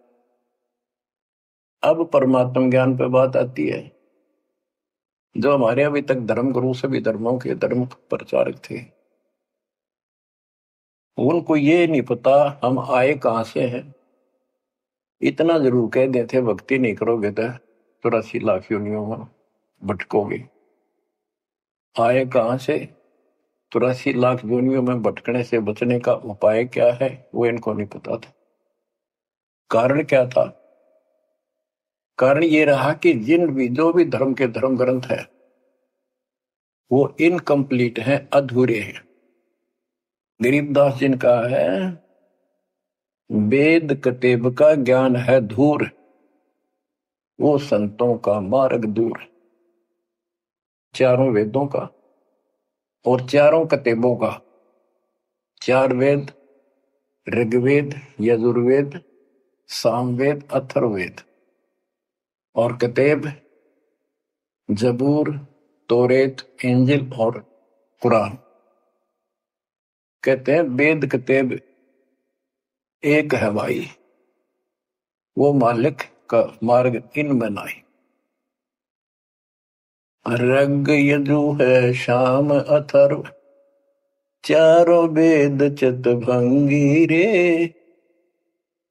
अब परमात्म ज्ञान पे बात आती है। जो हमारे अभी तक धर्म गुरु सभी धर्मों के धर्म प्रचारक थे, उनको ये नहीं पता हम आए कहां से हैं। इतना जरूर कह देते, भक्ति नहीं करोगे तो 84 लाख योनियों में भटकोगे। आए कहां से, 84 लाख योनियों में भटकने से बचने का उपाय क्या है, वो इनको नहीं पता था। कारण क्या था? कारण ये रहा कि जो भी धर्म के धर्म ग्रंथ है वो इनकम्प्लीट है, अधूरे हैं। गरीबदास जिनका है वेद कतेब का ज्ञान है धूर, वो संतों का मार्ग दूर। चारों वेदों का और चारों कतेबों का, 4 वेद, ऋग्वेद, यजुर्वेद, सामवेद, अथर्ववेद, और कतेब जबूर, तोरेत, इंजिल और कुरान। कहते हैं वेद कतेब एक है भाई, वो मालिक का मार्ग इनमें नहीं। रग यजु है शाम अथर्व, चारों वेद चित भंगी रे।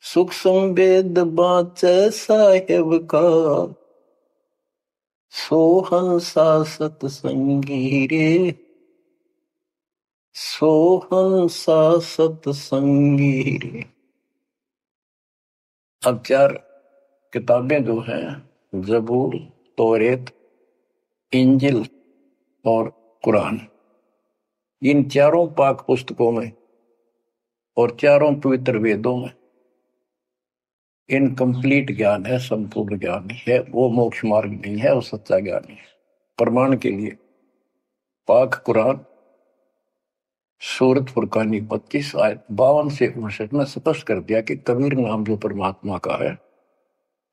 सूक्ष्म वेद बाच साहेब का, सोहंसा सतसंगी रे। सोहंसा सतसंगी रे। अब 4 किताबें जो हैं, जबूर, तौरेत, इंजिल और कुरान, इन चारों पाक पुस्तकों में और चारों पवित्र वेदों में इनकम्प्लीट ज्ञान है, संपूर्ण ज्ञान नहीं है। वो मोक्ष मार्ग नहीं है, वो सच्चा ज्ञान नहीं है। प्रमाण के लिए पाक कुरान सूरत फुरकानी 25 आयत 52 से 59 में स्पष्ट कर दिया कि कबीर नाम जो परमात्मा का है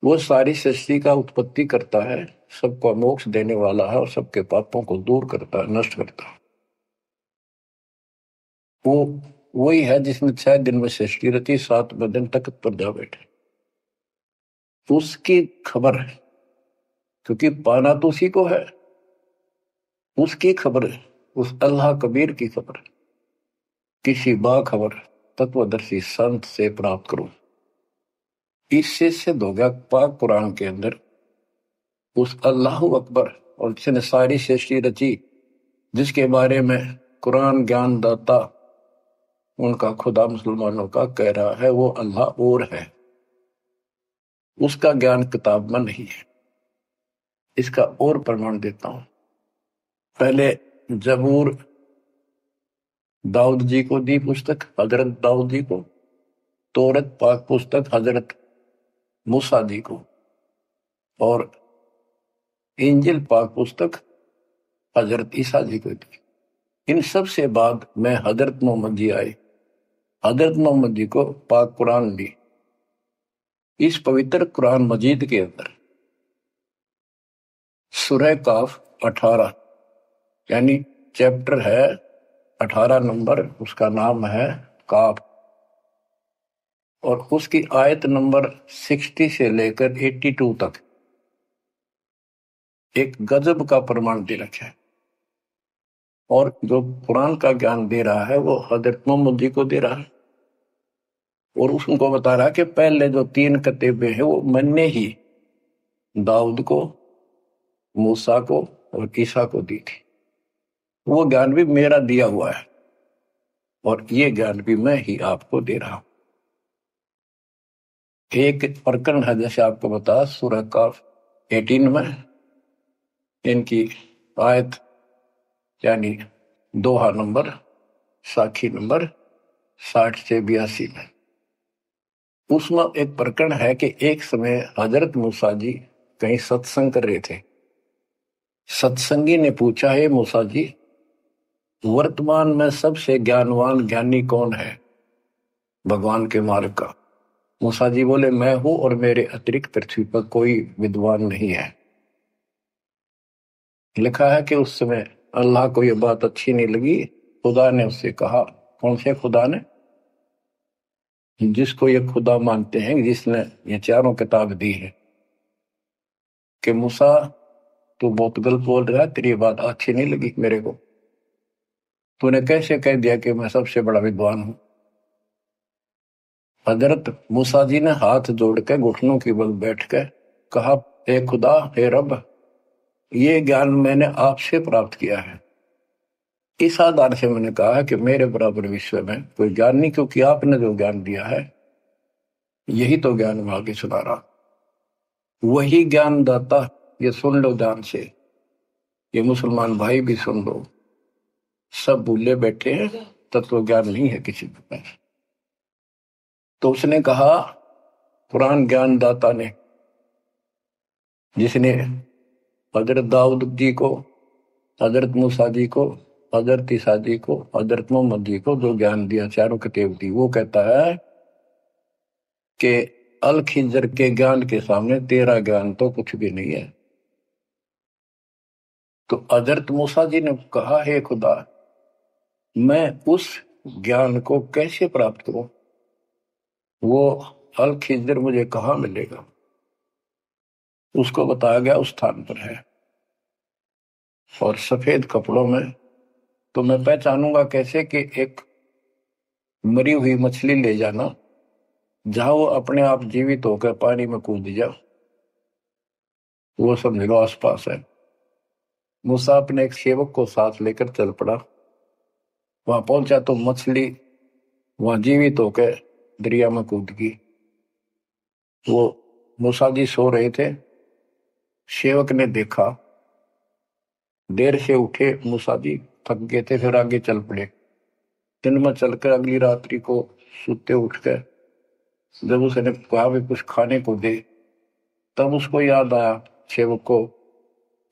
वो सारी सृष्टि का उत्पत्ति करता है, सबको मोक्ष देने वाला है और सबके पापों को दूर करता है, नष्ट करता है। वो वही है जिसने 6 दिन में सृष्टि रची, 7वें दिन तख्त पर जा बैठे। उसकी खबर है, क्योंकि पाना तो उसी को है। उसकी खबर है, उस अल्लाह कबीर की खबर, किसी बाखबर तत्वदर्शी संत से प्राप्त करो। इससे सिद्ध हो गया पाक कुरान के अंदर उस अल्लाह अकबर और जिसने सारी सृष्टि रची, जिसके बारे में कुरान ज्ञान दाता उनका खुदा मुसलमानों का कह रहा है वो अल्लाह और है, उसका ज्ञान किताब में नहीं है। इसका और प्रमाण देता हूं। पहले जबूर दाऊद जी को दी पुस्तक, हजरत दाऊद जी को। तौरत पाक पुस्तक हजरत मूसा जी को। और इंजिल पाक पुस्तक हजरत ईसा जी को दी। इन सब से बाद में हजरत मोहम्मद जी आए। हजरत मोहम्मद जी को पाक कुरान दी। इस पवित्र कुरान मजीद के अंदर सूरह काफ 18 यानी चैप्टर है 18 नंबर, उसका नाम है काफ। और उसकी आयत नंबर 60 से लेकर 82 तक एक गजब का प्रमाण दे रखा है। और जो कुरान का ज्ञान दे रहा है वो हजरत मोहम्मद जी को दे रहा है। और उसको बता रहा है कि पहले जो 3 किताबें हैं वो मैंने ही दाऊद को, मूसा को और ईसा को दी थी। वो ज्ञान भी मेरा दिया हुआ है और ये ज्ञान भी मैं ही आपको दे रहा हूं। एक प्रकरण है, जैसे आपको बता, सूरह काफ 18 में इनकी आयत यानी दोहा नंबर, साखी नंबर 60 से 82 में। उसमें एक प्रकरण है कि एक समय हजरत मूसा जी कहीं सत्संग कर रहे थे। सत्संगी ने पूछा, है मूसा जी, वर्तमान में सबसे ज्ञानवान ज्ञानी कौन है भगवान के मार्ग का? मूसा जी बोले, मैं हूं और मेरे अतिरिक्त पृथ्वी पर कोई विद्वान नहीं है। लिखा है कि उस समय अल्लाह को यह बात अच्छी नहीं लगी। खुदा ने उससे कहा, कौन से खुदा ने? जिसको ये खुदा मानते हैं, जिसने ये चारों किताब दी है, कि मूसा तू बहुत गलत बोल रहा है, तेरी बात अच्छी नहीं लगी मेरे को। तूने कैसे कह दिया कि मैं सबसे बड़ा विद्वान हूं? हजरत मूसा जी ने हाथ जोड़ के घुटनों की बल बैठ के कहा, हे खुदा, हे रब, ये ज्ञान मैंने आपसे प्राप्त किया है। इस आधार से मैंने कहा कि मेरे बराबर विश्व में कोई ज्ञान नहीं, क्योंकि आपने जो ज्ञान दिया है यही तो ज्ञान मैं आगे सुना रहा। वही ज्ञान दाता, ये सुन लो ध्यान से, ये मुसलमान भाई भी सुन लो, सब भूले बैठे हैं, तत्व ज्ञान नहीं है किसी के पास। तो उसने कहा, कुरान ज्ञान दाता ने, जिसने हजरत दाऊद जी को, हजरत मूसा जी को, हजरत ईसा जी को, हजरत मोहम्मद जी को जो ज्ञान दिया, चारों किताब दी, वो कहता है कि अल खिजर के ज्ञान के सामने तेरा ज्ञान तो कुछ भी नहीं है। तो हजरत मूसा जी ने कहा, हे खुदा, मैं उस ज्ञान को कैसे प्राप्त करूं? वो अल खिजर मुझे कहां मिलेगा? उसको बताया गया उस स्थान पर है, और सफेद कपड़ों में। तो मैं पहचानूंगा कैसे कि एक मरी हुई मछली ले जाना, जहां वो अपने आप जीवित होकर पानी में कूद जाओ, वो समझ लो आसपास है। मूसा अपने एक सेवक को साथ लेकर चल पड़ा। वहां पहुंचा तो मछली वहां जीवित होकर दरिया में कूद गई। वो मूसा जी सो रहे थे। सेवक ने देखा, देर से उठे मूसा जी, थक गए थे, फिर आगे चल पड़े। दिन में चलकर अगली रात्रि को सुते उठकर जब उसने कहा भी कुछ खाने को दे, तब उसको याद आया सेवक को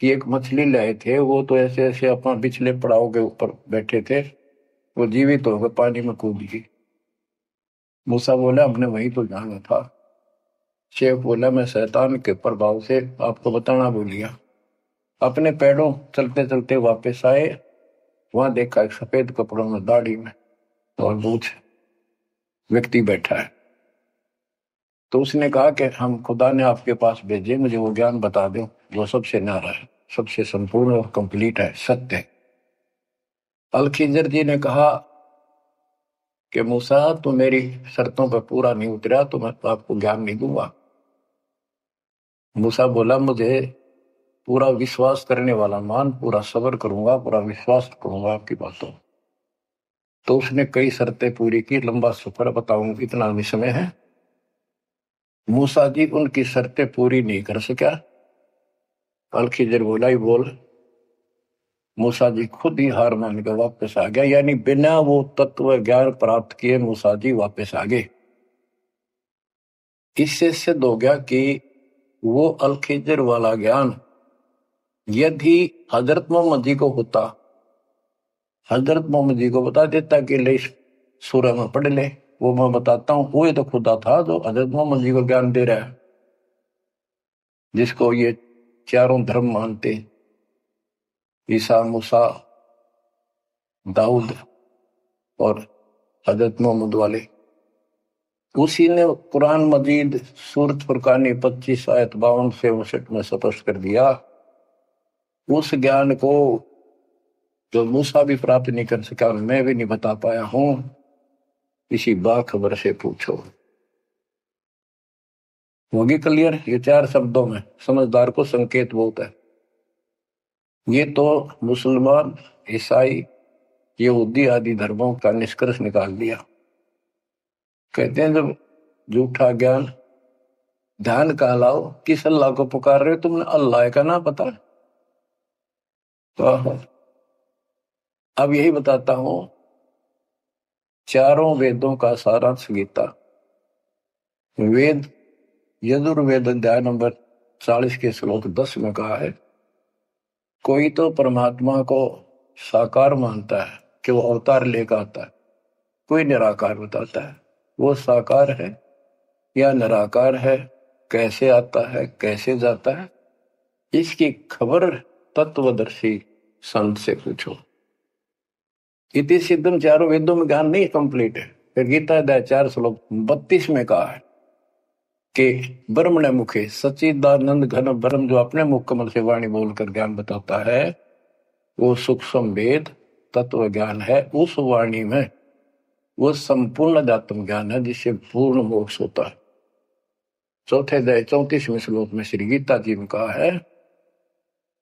कि एक मछली लाए थे, वो तो ऐसे ऐसे अपना पिछले पड़ाव के ऊपर बैठे थे, वो जीवित होकर पानी में कूद गई। मूसा बोला, हमने वही तो जाना था। शेख बोला, मैं शैतान के प्रभाव से आपको बताना भूल गया। अपने पैरों चलते चलते वापस आए। वहां देखा एक सफेद कपड़ों में, दाढ़ी में और मूछ व्यक्ति बैठा है। तो उसने कहा कि हम खुदा ने आपके पास भेजे, मुझे वो ज्ञान बता दो जो सबसे न्यारा है, सबसे संपूर्ण और कंप्लीट है, सत्य है। अल खिजर जी ने कहा कि मूसा, तो मेरी शर्तों पर पूरा नहीं उतरा तो मैं तो आपको ज्ञान नहीं दूंगा। मूसा बोला, मुझे पूरा विश्वास करने वाला मान, पूरा सब्र करूंगा, पूरा विश्वास करूंगा आपकी बातों। तो उसने कई शर्तें पूरी की, लंबा सफर बताऊंगा, इतना भी समय है। मूसा जी उनकी शर्तें पूरी नहीं कर सका। अल खिजर बोला, ही बोल। मूसा जी खुद ही हार मान के वापस आ गया, यानी बिना वो तत्व ज्ञान प्राप्त किए मूसा जी वापस आ गए। इससे सिद्ध हो गया कि वो अल खिजर वाला ज्ञान यदि हजरत मोहम्मद जी को होता, हजरत मोहम्मद जी को बता देता कि ले सूरह में पढ़ ले, वो मैं बताता हूं, वो तो खुदा था जो हजरत मोहम्मद जी को ज्ञान दे रहा है, जिसको ये चारों धर्म मानते, ईसा, मूसा, दाऊद और हजरत मोहम्मद वाले। उसी ने कुरान मजीद सूरत फुरकानी 25 आयत 52 से 59 में स्पष्ट कर दिया। उस ज्ञान को जो मूसा भी प्राप्त नहीं कर सका, मैं भी नहीं बता पाया हूं, किसी बाखबर से पूछो। होगी क्लियर? ये 4 शब्दों में समझदार को संकेत बहुत है। ये तो मुसलमान, ईसाई, यहूदी आदि धर्मों का निष्कर्ष निकाल दिया। कहते हैं जब झूठा ज्ञान, ध्यान का लाओ, किस अल्लाह को पुकार रहे हो तुमने? अल्लाह का ना पता? तो अब यही बताता हूं, चारों वेदों का सारांश गीता। वेद यजुर्वेद अध्याय नंबर 40 के श्लोक 10 में कहा है, कोई तो परमात्मा को साकार मानता है कि वो अवतार लेकर आता है, कोई निराकार बताता है। वो साकार है या निराकार है, कैसे आता है, कैसे जाता है, इसकी खबर तत्वदर्शी संत से पूछो। इति सिद्धम, चारों वेदों में ज्ञान नहीं कंप्लीट है। फिर गीता अध्याय 4 श्लोक 32 में कहा है कि ब्रह्म ने मुखे सच्चिदानंद घन ब्रह्म, जो अपने मुख कमल से वाणी बोलकर ज्ञान बताता है, वो सूक्ष्म वेद तत्व ज्ञान है। उस वाणी में वो संपूर्ण अध्यात्म ज्ञान है जिससे पूर्ण मोक्ष होता है। चौथे अध्याय 34वें श्लोक में श्री गीता जी ने कहा है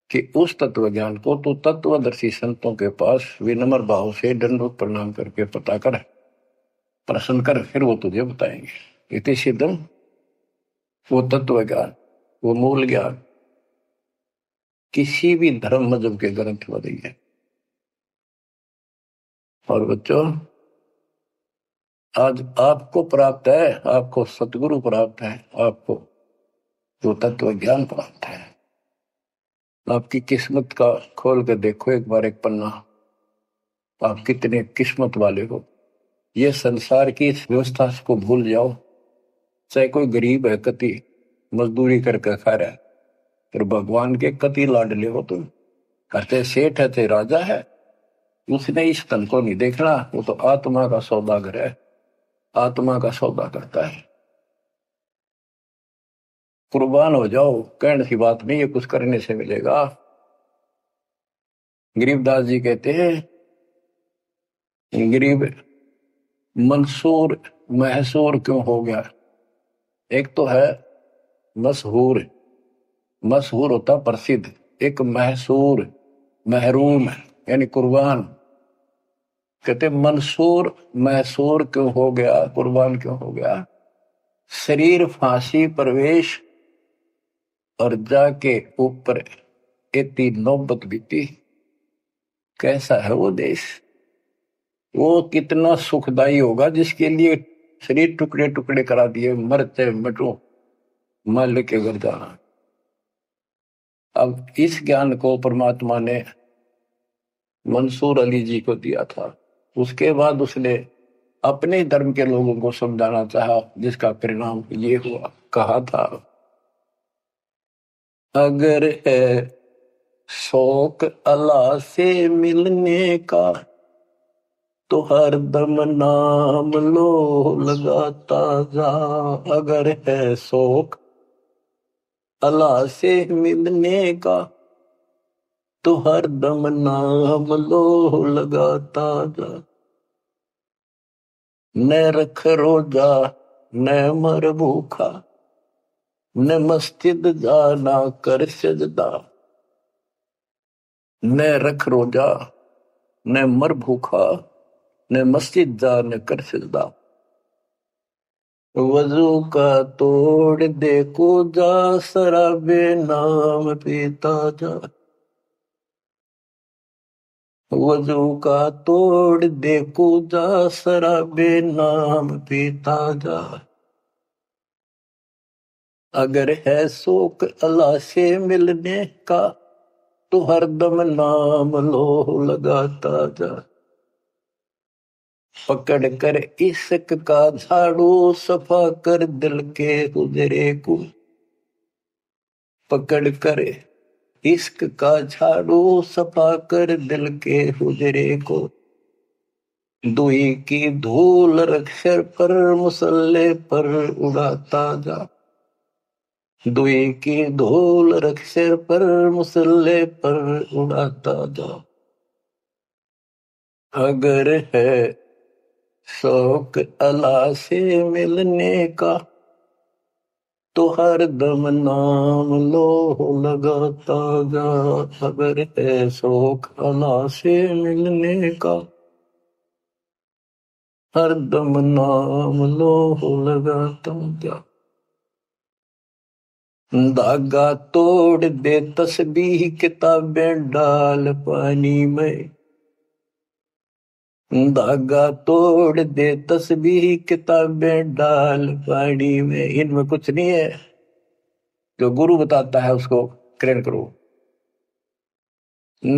कि उस तत्व ज्ञान को तो तत्वदर्शी संतों के पास विनम्र भाव से दंडवत प्रणाम करके पता कर, प्रश्न कर, फिर वो तुझे बताएंगे। इति सिद्धम, वो तत्व ज्ञान, वो मूल ज्ञान किसी भी धर्म मजहब के ग्रंथ में नहीं है। और बच्चों, आज आपको प्राप्त है, आपको सतगुरु प्राप्त है, आपको जो तत्व ज्ञान प्राप्त है। आपकी किस्मत का खोल के देखो एक बार एक पन्ना, आप कितने किस्मत वाले हो। ये संसार की इस व्यवस्था को भूल जाओ। चाहे कोई गरीब है, कति मजदूरी करके खा रहा है, फिर भगवान के कति लाडले हो तुम। कहते सेठ है ते राजा है, उसने इस तन को नहीं देखना, वो तो आत्मा का सौदागर है, आत्मा का सौदा करता है। कुर्बान हो जाओ, कहने की बात नहीं, ये कुछ करने से मिलेगा। गरीबदास जी कहते हैं, गरीब मंसूर महसूर क्यों हो गया? एक तो है मशहूर, मशहूर होता प्रसिद्ध, एक महसूर महरूम यानी कुर्बान। कहते मंसूर महसूर क्यों हो गया, कुर्बान क्यों हो गया? शरीर फांसी प्रवेश और जाके ऊपर इतनी नौबत बीती। कैसा है वो देश? वो कितना सुखदाई होगा जिसके लिए शरीर टुकड़े टुकड़े करा दिए, मरते मटो मल के घर जाना। अब इस ज्ञान को परमात्मा ने मंसूर अली जी को दिया था, उसके बाद उसने अपने धर्म के लोगों को समझाना चाहा, जिसका परिणाम ये हुआ। कहा था, अगर है शौक अल्लाह से मिलने का तो हर दम नाम लो लगाता जा। अगर है शौक अल्लाह से मिलने का तो हर दम नाम लो लगाता जा। न रख रोजा न मर भूखा, न मस्जिद जाना कर सजदा। न रख रोजा न मर भूखा, न मस्जिद जा न कर सजदा। वजू का तोड़ देखो जा, शराबे नाम पीता जा। वजू का तोड़ दे कूदा शराबे नाम पीता जा। अगर है शौक अल्लाह से मिलने का तो हरदम नाम लो लगाता जा। पकड़ कर इश्क का झाड़ू सफा कर दिल के हुजरे को। पकड़ कर इश्क का झाड़ू सफा कर दिल के हुजरे को। दुई की धूल रख सिर पर मुसल्ले पर उड़ाता जा। दुई की धूल रख सिर पर मुसल्ले पर उड़ाता जा। अगर है शौक अल्लाह से मिलने का तो हर दम नाम लो लगाता जा। अगर है शौक अल्लाह से मिलने का हर दम नाम लो लगाता जा। धागा तोड़ दे तस्बीह किताबें डाल पानी में। धागा तोड़ दे तस्बीह किताबें डाल पानी में। इनमें कुछ नहीं है, जो गुरु बताता है उसको ग्रहण करो।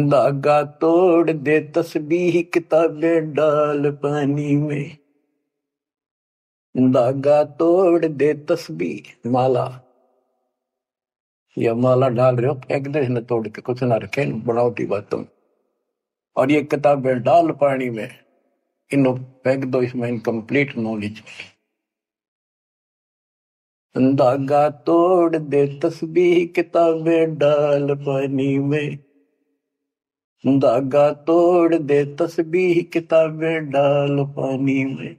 धागा तोड़ दे तस्बीह किताबें डाल पानी में। धागा तोड़ दे तस्बीह माला, या माला डाल रहे हो फेंक दे न, तोड़ के कुछ ना रखे बनावटी बातों। और ये किताबें डाल पानी में, इनो फेंक दो, इसमें इनकम्प्लीट नॉलेज। धागा तोड़ दे तस्बीह किताबें डाल पानी में। धागा तोड़ दे तस्बीह किताबें डाल पानी में।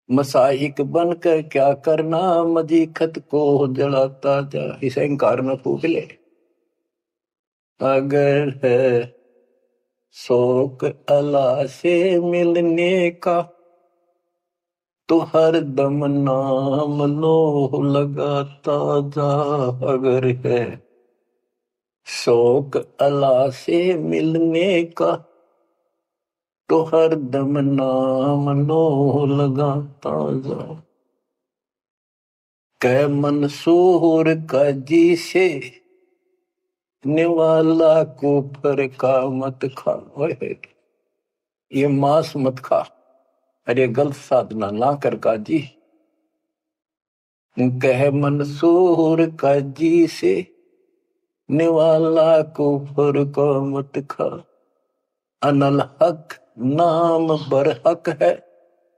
मसाइक बनकर क्या करना मजीखत को जलाता जा। इसे अहंकार न फूक ले। अगर है शौक अल्लाह से मिलने का तो हर दम नाम लो लगाता जा। अगर है शौक अल्लाह से मिलने का तो हर दम नाम लो लगाता जा। कै मंसूर का जी से निवाला कुफर का मत खा। ये मांस मत खा, अरे गलत साधना ना कर काजी। कह मंसूर का जी से निवाला कुफर का मत खा। अनल हक नाम बर हक है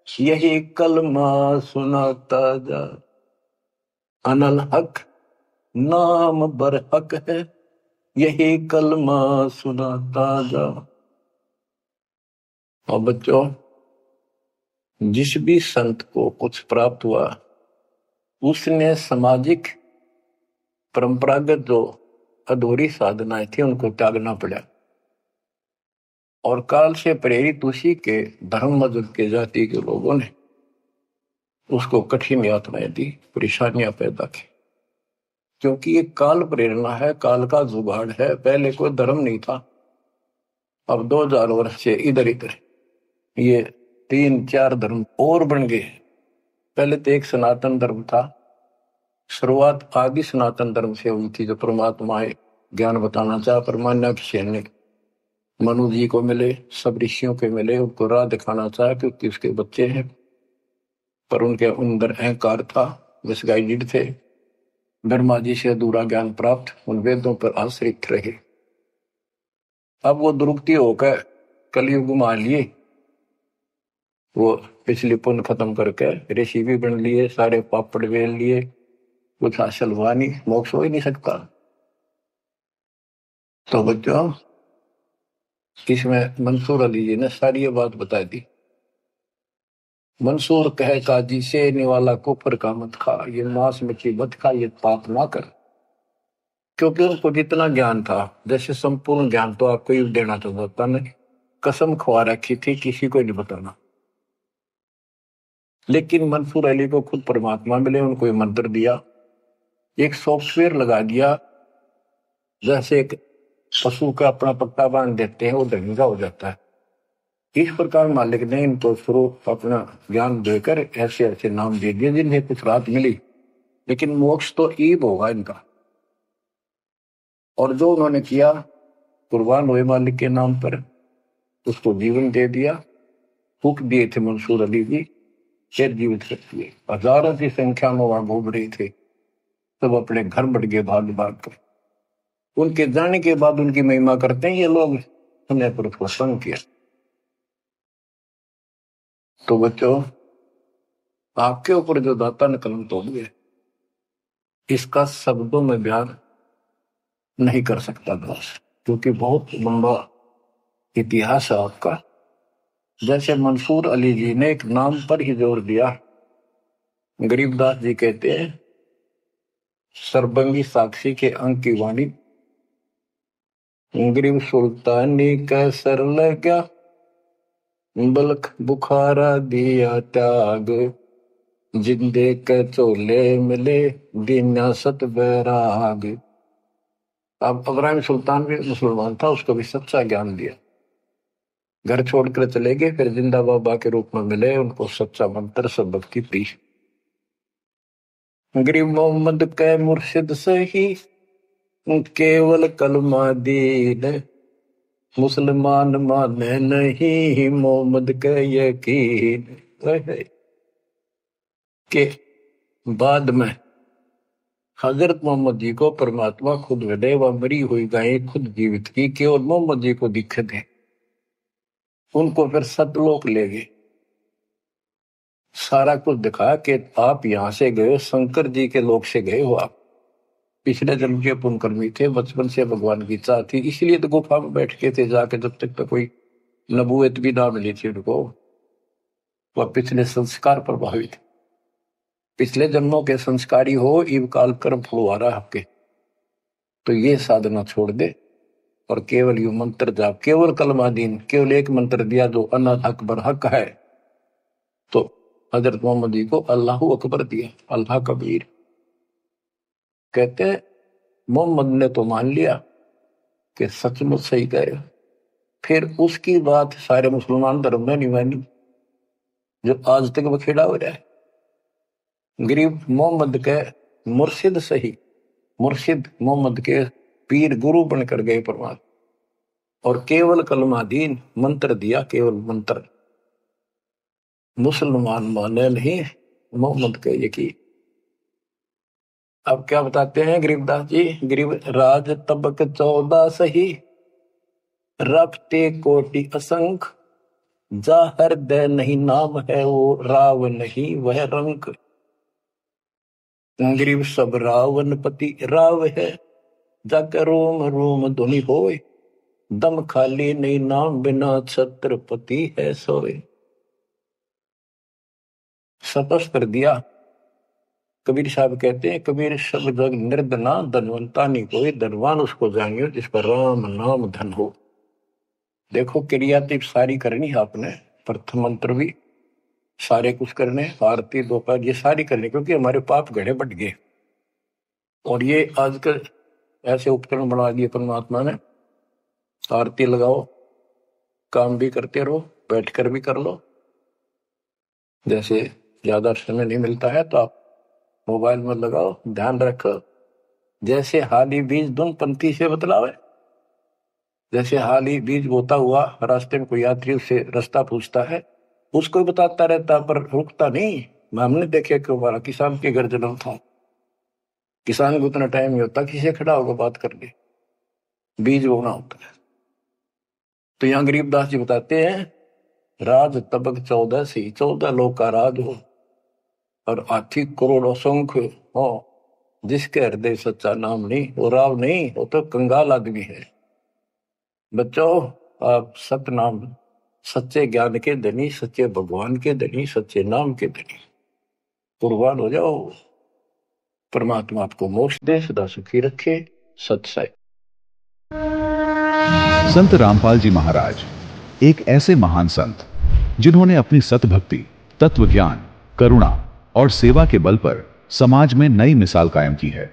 यही कलमा सुनाता जा। अनल हक नाम बर हक है यही कलमा सुनाता जा। और बच्चों, जिस भी संत को कुछ प्राप्त हुआ उसने सामाजिक परंपरागत जो अधूरी साधनाएं थी उनको त्यागना पड़ा। और काल से प्रेरित उसी के धर्म मजहब के जाति के लोगों ने उसको कठिन यातनाएं दी, परेशानियां पैदा की। क्योंकि ये काल प्रेरणा है, काल का जुगाड़ है। पहले कोई धर्म नहीं था, अब 2000 वर्ष से इधर इधर ये 3-4 धर्म और बन गए। पहले तो एक सनातन धर्म था, शुरुआत आदि सनातन धर्म से हुई थी, जो परमात्मा ज्ञान बताना चाहा। परमान्या ने मनु जी को मिले, सब ऋषियों के मिले, उनको राह दिखाना चाहा क्योंकि उसके बच्चे हैं, पर उनके अंदर अहंकार था, मिसगाइडेड थे। ब्रह्मा जी से अधूरा ज्ञान प्राप्त, उन वेदों पर आश्रित रहे। अब वो दुरुक्ति होकर कलयुग में आ लिए, वो पिछली पुण्य खत्म करके ऋषि भी बन लिए, सारे पापड़ वेल लिए, कुछ हासिल हुआ नहीं, मोक्ष हो ही नहीं सकता। तो बच्चों, इसमें मंसूर अली जी ने सारी ये बात बता दी। मंसूर कहे काजी से निवाला कुफर का मत खा, ये मांस मछली मत खा, ये पाप ना कर। क्योंकि उनको जितना ज्ञान था, जैसे संपूर्ण ज्ञान तो आपको ही देना चाहता नहीं, कसम खवा रखी थी किसी को नहीं बताना। लेकिन मंसूर अली को खुद परमात्मा मिले, उनको ये मंत्र दिया, एक सॉफ्टवेयर लगा दिया, जैसे एक पशु का अपना पट्टा बांध देते हैं, वो धनी का हो जाता है। इस प्रकार मालिक ने इनको स्वरूप अपना ज्ञान देकर ऐसे ऐसे नाम दे दिए जिन्हें कुछ राहत मिली, लेकिन मोक्ष तो ईब होगा इनका। और जो उन्होंने किया, कुर्बान हुए मालिक के नाम पर, उसको जीवन दे दिया। फूक दिए थे मंसूर अली जी, फिर जीवित कर दिए। हजारों की संख्या में वहां घूम रहे थे, सब अपने घर बढ़ गए भाग भाग कर। उनके जाने के बाद उनकी महिमा करते हैं ये लोग, समय पर उसको संग किया। तो बच्चों, आपके ऊपर जो दाता ने कलम तोड़ दिया, इसका शब्दों में बयान नहीं कर सकता दास, क्योंकि बहुत लंबा इतिहास है आपका। जैसे मंसूर अली जी ने एक नाम पर ही जोर दिया। गरीबदास जी कहते हैं, सरबंगी साक्षी के अंक की वाणी, गरीब सुल्तानी का सर लगा, बल्क बुखारा दिया त्याग, जिंदे के चोले मिले दीना सत बैराग। अब इब्राहिम सुल्तान भी मुसलमान था, उसको भी सच्चा ज्ञान दिया। घर छोड़कर चले गए, फिर जिंदा बाबा के रूप में मिले, उनको सच्चा मंत्र सबक की दी। गरीब मोहम्मद के मुर्शिद सही केवल कलमा दीन, मुसलमान माने नहीं मोहम्मद के यकीन। के बाद में हजरत मोहम्मद जी को परमात्मा खुद मिले, वह मरी हुई गायें खुद जीवित की, केवल मोहम्मद जी को दिखे थे। उनको फिर सतलोक ले गए, सारा कुछ दिखा कि आप यहां से गए, शंकर जी के लोक से गए हो आप, पिछले जन्म के पुण्यकर्मी थे, बचपन से भगवान की चाह थी, इसलिए तो गुफा में बैठ के थे जाके, जब तक तो कोई नबूवत भी ना मिली थी उनको। वह पिछले संस्कार प्रभावित, पिछले जन्मों के संस्कारी हो, इव काल कर्म फुलवारा आपके। तो ये साधना छोड़ दे और केवल यू मंत्र जाप, केवल कलमा दीन, केवल एक मंत्र दिया जो अनाथ अकबर हक है। तो हजरत मोहम्मद जी को अल्लाह अकबर दिया, अल्लाह कबीर। कहते मोहम्मद ने तो मान लिया कि सचमुच सही गए, फिर उसकी बात सारे मुसलमान धर्म में नहीं मानी, जो आज तक बखेड़ा हो रहा है। गरीब मोहम्मद के मुर्शिद सही, मुर्शिद मोहम्मद के पीर गुरु बनकर गए परमात्मा, और केवल कलमा दीन मंत्र दिया, केवल मंत्र। मुसलमान माने नहीं मोहम्मद के यकीन। अब क्या बताते हैं गरीबदास जी, गरीब राज तबक 14 सही, रफ्ते कोटि असंख, जा हृदय नहीं नाम है वो राव नहीं वह रंक। गरीब सब रावण पति राव है, जाकर रोम रोम धुनि होए, दम खाली नहीं नाम बिना छत्रपति है सोए। सपस कर दिया। कबीर साहब कहते हैं, कबीर सब जग निर्धना, धनवंता नहीं कोई, धनवान उसको जानियो जिस पर राम नाम धन हो। देखो क्रिया तो सारी करनी है आपने, प्रथम मंत्र भी सारे कुछ करने, आरती दोपहर ये सारी करनी, क्योंकि हमारे पाप घड़े बढ़ गए। और ये आजकल ऐसे उपकरण बना दिए परमात्मा ने, आरती लगाओ, काम भी करते रहो, बैठकर भी कर लो। जैसे ज्यादा समय नहीं मिलता है तो आप मोबाइल में लगाओ, ध्यान रखो। जैसे हाली बीज धुन पंथी से बतलावे, जैसे हाली बीज बोता हुआ रास्ते में कोई यात्री उससे रास्ता पूछता है, उसको बताता रहता पर रुकता नहीं। हमने देखे कि हमारा किसान के घर जन्म था, किसान को उतना टाइम नहीं होता किसी खड़ा होगा बात करके, बीज बोना होता है। तो यहाँ गरीबदास जी बताते हैं, राज तबक 14 सी, 14 लोग का राज हो, और हाथी करोड़ों संख्य हो, जिसके हृदय सच्चा नाम नहीं, वो राव नहीं, वो तो कंगाल आदमी है। बच्चों, आप सतनाम, सच्चे ज्ञान के धनी, सच्चे भगवान के धनी, सच्चे नाम के धनी कुर्बान हो जाओ। परमात्मा आपको मोक्ष दे, सदा सुखी रखे। सत्सय। संत रामपाल जी महाराज एक ऐसे महान संत जिन्होंने अपनी सतभक्ति, तत्व ज्ञान, करुणा और सेवा के बल पर समाज में नई मिसाल कायम की है।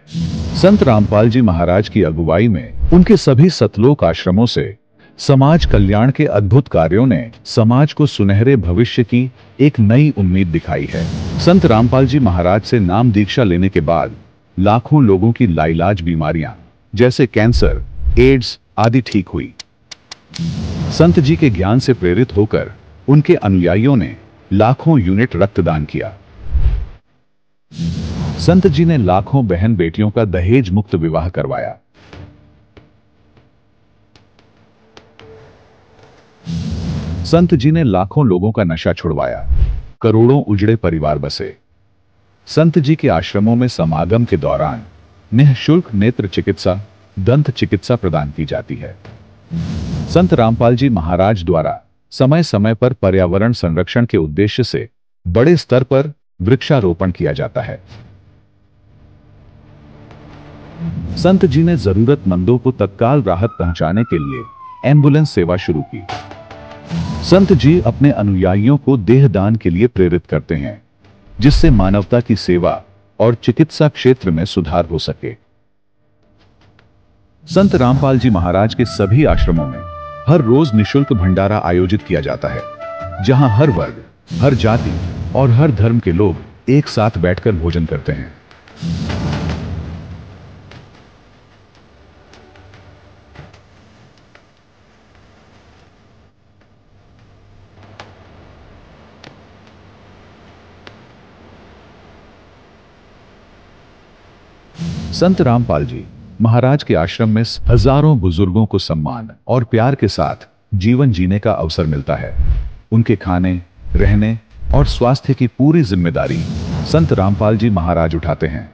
संत रामपाल जी महाराज की अगुवाई में उनके सभी सतलोक आश्रमों से समाज कल्याण के अद्भुत कार्यों ने समाज को सुनहरे भविष्य की एक नई उम्मीद दिखाई है। संत रामपाल जी महाराज से नाम दीक्षा लेने के बाद लाखों लोगों की लाइलाज बीमारियां जैसे कैंसर, एड्स आदि ठीक हुई। संत जी के ज्ञान से प्रेरित होकर उनके अनुयायियों ने लाखों यूनिट रक्तदान किया। संत जी ने लाखों बहन बेटियों का दहेज मुक्त विवाह करवाया। संत जी ने लाखों लोगों का नशा छुड़वाया, करोड़ों उजड़े परिवार बसे। संत जी के आश्रमों में समागम के दौरान निःशुल्क नेत्र चिकित्सा, दंत चिकित्सा प्रदान की जाती है। संत रामपाल जी महाराज द्वारा समय समय पर पर्यावरण संरक्षण के उद्देश्य से बड़े स्तर पर वृक्षारोपण किया जाता है। संत जी ने जरूरतमंदों को तत्काल राहत पहुंचाने के लिए एम्बुलेंस सेवा शुरू की। संत जी अपने अनुयायियों को देहदान के लिए प्रेरित करते हैं, जिससे मानवता की सेवा और चिकित्सा क्षेत्र में सुधार हो सके। संत रामपाल जी महाराज के सभी आश्रमों में हर रोज निःशुल्क भंडारा आयोजित किया जाता है, जहां हर वर्ग, हर जाति और हर धर्म के लोग एक साथ बैठकर भोजन करते हैं। संत रामपाल जी महाराज के आश्रम में हजारों बुजुर्गों को सम्मान और प्यार के साथ जीवन जीने का अवसर मिलता है। उनके खाने, रहने और स्वास्थ्य की पूरी जिम्मेदारी संत रामपाल जी महाराज उठाते हैं।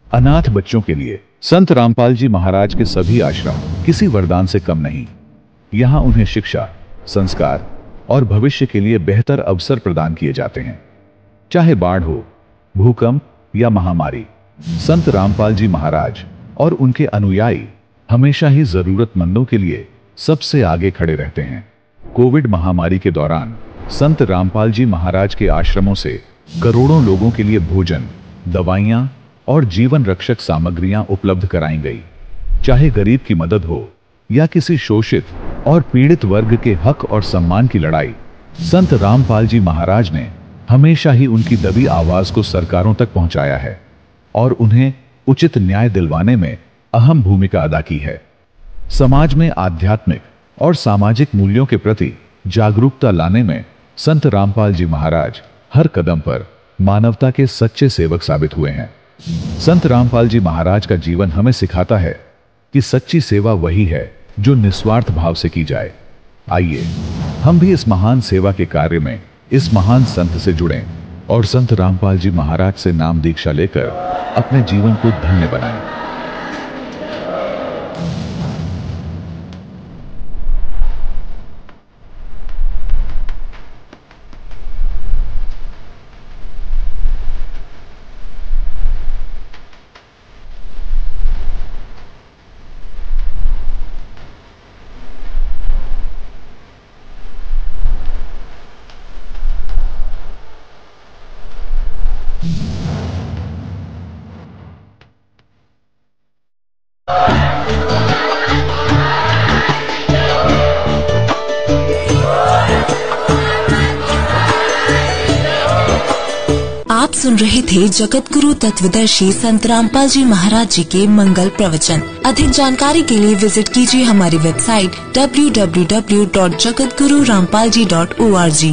अनाथ बच्चों के लिए संत रामपाल जी महाराज के सभी आश्रम किसी वरदान से कम नहीं। यहां उन्हें शिक्षा, संस्कार और भविष्य के लिए बेहतर अवसर प्रदान किए जाते हैं। चाहे बाढ़ हो, भूकंप या महामारी, संत रामपाल जी महाराज और उनके अनुयायी हमेशा ही जरूरतमंदों के लिए सबसे आगे खड़े रहते हैं। कोविड महामारी के दौरान संत रामपाल जी महाराज के आश्रमों से करोड़ों लोगों के लिए भोजन, दवाइयां और जीवन रक्षक सामग्रियां उपलब्ध कराई गई। चाहे गरीब की मदद हो या किसी शोषित और पीड़ित वर्ग के हक और सम्मान की लड़ाई, संत रामपाल जी महाराज ने हमेशा ही उनकी दबी आवाज को सरकारों तक पहुंचाया है और उन्हें उचित न्याय दिलवाने में अहम भूमिका अदा की है। समाज में आध्यात्मिक और सामाजिक मूल्यों के प्रति जागरूकता लाने में संत रामपाल जी महाराज हर कदम पर मानवता के सच्चे सेवक साबित हुए हैं। संत रामपाल जी महाराज का जीवन हमें सिखाता है कि सच्ची सेवा वही है जो निस्वार्थ भाव से की जाए। आइए हम भी इस महान सेवा के कार्य में इस महान संत से जुड़ें और संत रामपाल जी महाराज से नाम दीक्षा लेकर अपने जीवन को धन्य बनाएं। आप सुन रहे थे जगत गुरु तत्वदर्शी संत रामपाल जी महाराज जी के मंगल प्रवचन। अधिक जानकारी के लिए विजिट कीजिए हमारी वेबसाइट www.jagatgururampalji.org।